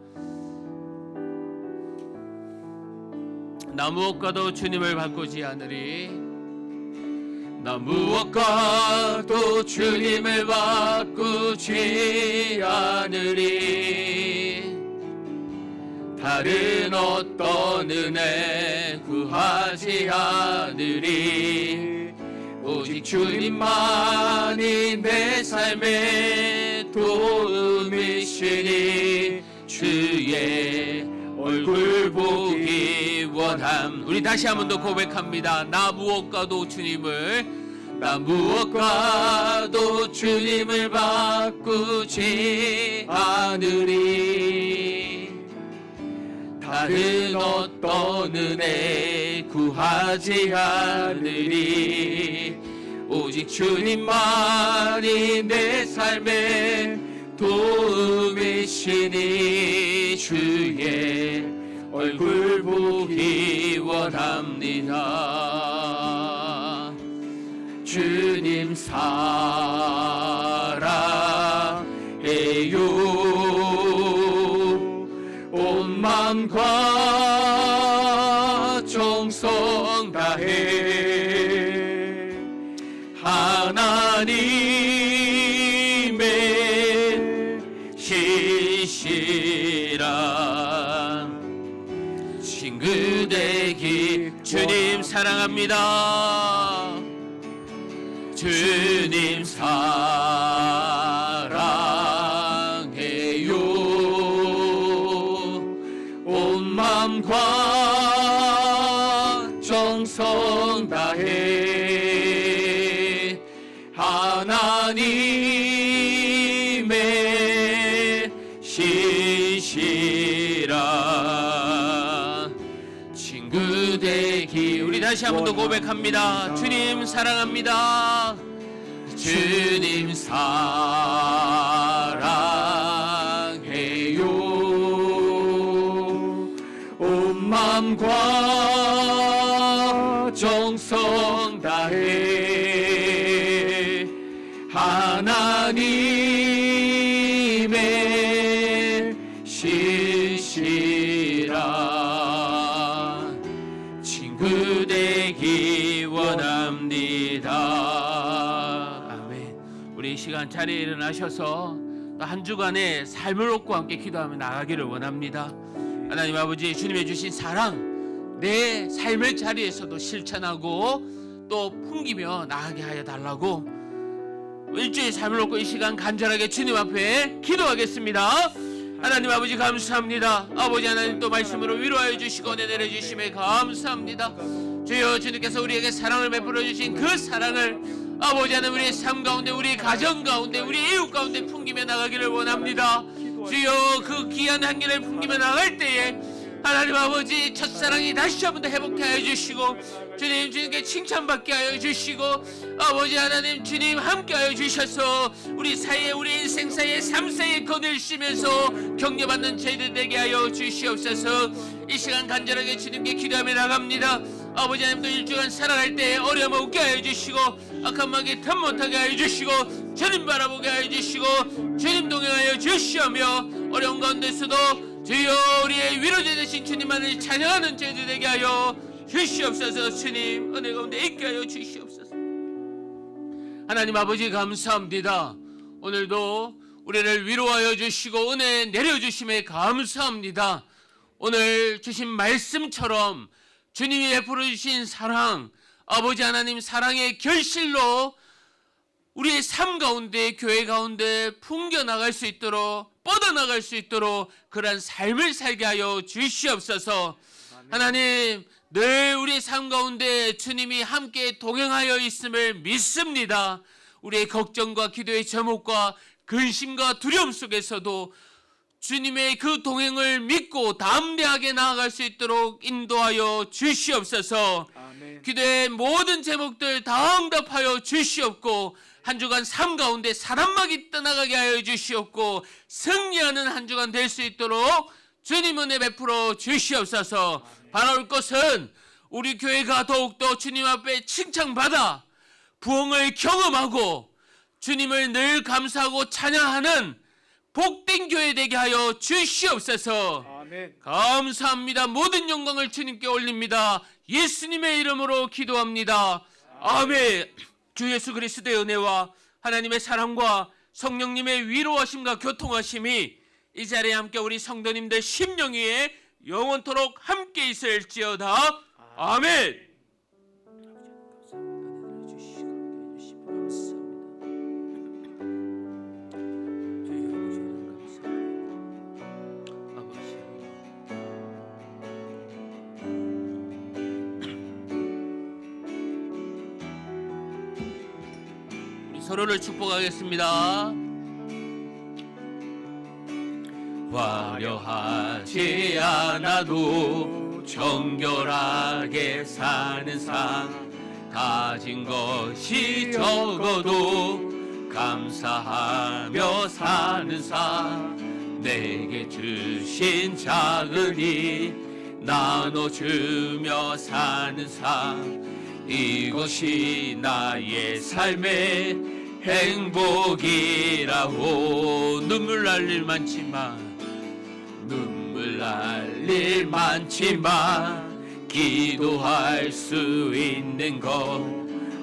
나 무엇과도 주님을 바꾸지 않으리. 나 무엇과도 주님을 바꾸지 않으리. 다른 어떤 은혜 구하지 않으리. 오직 주님만이 내 삶의 도움이시니 주의 얼굴 보기 원함. 우리 다시 한 번 더 고백합니다. 나 무엇과도 주님을 바꾸지 않으리. 다른 어떤 은혜 구하지 않으리. 오직 주님만이 내 삶의 도움이시니 주의 얼굴 보기 원합니다. 주님 사랑해요. 온 마음과 정성 다해 하나님의 신실한 친구 되기 주님 사랑합니다. 주님 사랑해요. 온 마음과 정성 다해 하나님의 신실한 친구 되기. 우리 다시 한 번 더 고백합니다. 주님 사랑합니다. 주님 사랑해요. 온 마음과 정성 다해 하나님의 신실한 친구 되기 원합니다. 아멘. 우리 이 시간 자리에 일어나셔서 또 한 주간의 삶을 얻고 함께 기도하며 나가기를 원합니다. 하나님 아버지, 주님의 주신 사랑 내 삶의 자리에서도 실천하고 또 풍기며 나가게 하여 달라고 일주일 삶을 얻고 이 시간 간절하게 주님 앞에 기도하겠습니다. 하나님 아버지 감사합니다. 아버지 하나님 또 말씀으로 위로하여 주시고 은혜 내려주심에 감사합니다. 주여, 주님께서 우리에게 사랑을 베풀어 주신 그 사랑을 아버지 하나님 우리의 삶 가운데, 우리 가정 가운데, 우리 이웃 가운데 풍기며 나가기를 원합니다. 주여, 그 귀한 향기를 풍기며 나갈 때에 하나님 아버지 첫사랑이 다시 한 번 더 회복케 하여 주시고 주님, 주님께 칭찬받게 하여 주시고 아버지 하나님 주님 함께 하여 주셔서 우리 사이에, 우리 인생 사이에, 삶 사이에 거닐시면서 격려받는 저희들 되게 하여 주시옵소서. 이 시간 간절하게 주님께 기도하며 나갑니다. 아버지 하나님, 또 일주간 살아갈 때 어려움 없게 하여 주시고 악한 마귀 탐 못하게 하여 주시고 주님 바라보게 하여 주시고 주님 동행하여 주시오며 어려운 가운데서도 주여 우리의 위로자 되신 주님만을 찬양하는 저희들 되게 하여 주시옵소서. 주님 은혜 가운데 있게 하여 주시옵소서. 하나님 아버지 감사합니다. 오늘도 우리를 위로하여 주시고 은혜 내려주심에 감사합니다. 오늘 주신 말씀처럼 주님이 베풀어 주신 사랑, 아버지 하나님 사랑의 결실로 우리의 삶 가운데, 교회 가운데 풍겨나갈 수 있도록, 뻗어나갈 수 있도록 그러한 삶을 살게 하여 주시옵소서. 하나님, 늘 우리의 삶 가운데 주님이 함께 동행하여 있음을 믿습니다. 우리의 걱정과 기도의 제목과 근심과 두려움 속에서도 주님의 그 동행을 믿고 담대하게 나아갈 수 있도록 인도하여 주시옵소서. 아멘. 기도의 모든 제목들 다 응답하여 주시옵고 한 주간 삶 가운데 사람막이 떠나가게 하여 주시옵고 승리하는 한 주간 될 수 있도록 주님 은혜 베풀어 주시옵소서. 바라올 것은 우리 교회가 더욱더 주님 앞에 칭찬받아 부흥을 경험하고 주님을 늘 감사하고 찬양하는 복된 교회 되게 하여 주시옵소서. 아멘. 감사합니다. 모든 영광을 주님께 올립니다. 예수님의 이름으로 기도합니다. 아멘. 주 예수 그리스도의 은혜와 하나님의 사랑과 성령님의 위로하심과 교통하심이 이 자리에 함께 우리 성도님들 심령 위에 영원토록 함께 있을지어다. 아멘. 서로를 축복하겠습니다. 화려하지 않아도 정결하게 사는 삶, 가진 것이 적어도 감사하며 사는 삶, 내게 주신 작은 일 나눠주며 사는 삶, 이것이 나의 삶의 행복이라고. 눈물 날 일 많지만, 눈물 날 일 많지만 기도할 수 있는 것,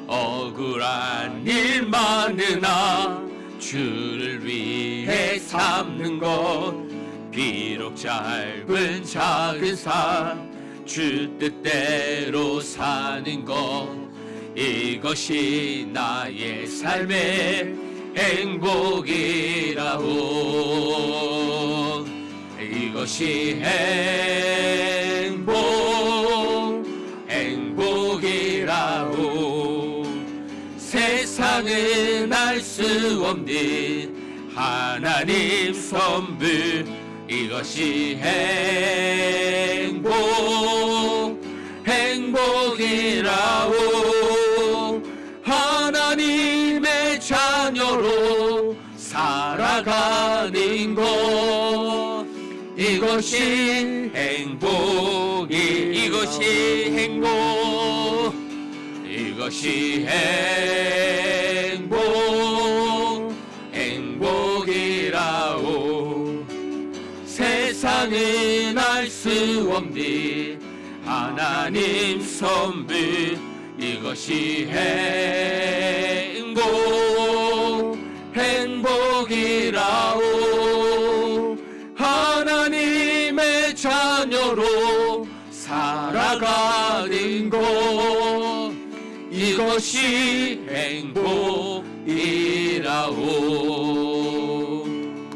억울한 일 많으나 주를 위해 삼는 것, 비록 짧은 작은 삶 주 뜻대로 사는 것, 이것이 나의 삶의 행복이라오. 이것이 행복이라오. 세상은 알 수 없는 하나님 선물, 이것이 행복이라오. 하나님의 자녀로 살아가는 것, 이것이 행복이라오. 세상은 알 수 없는 하나님 선물, 이것이 행복이라오. 하나님의 자녀로 살아가는 것, 이것이 행복이라오.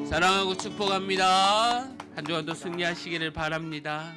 사랑하고 축복합니다. 한 주간도 승리하시기를 바랍니다.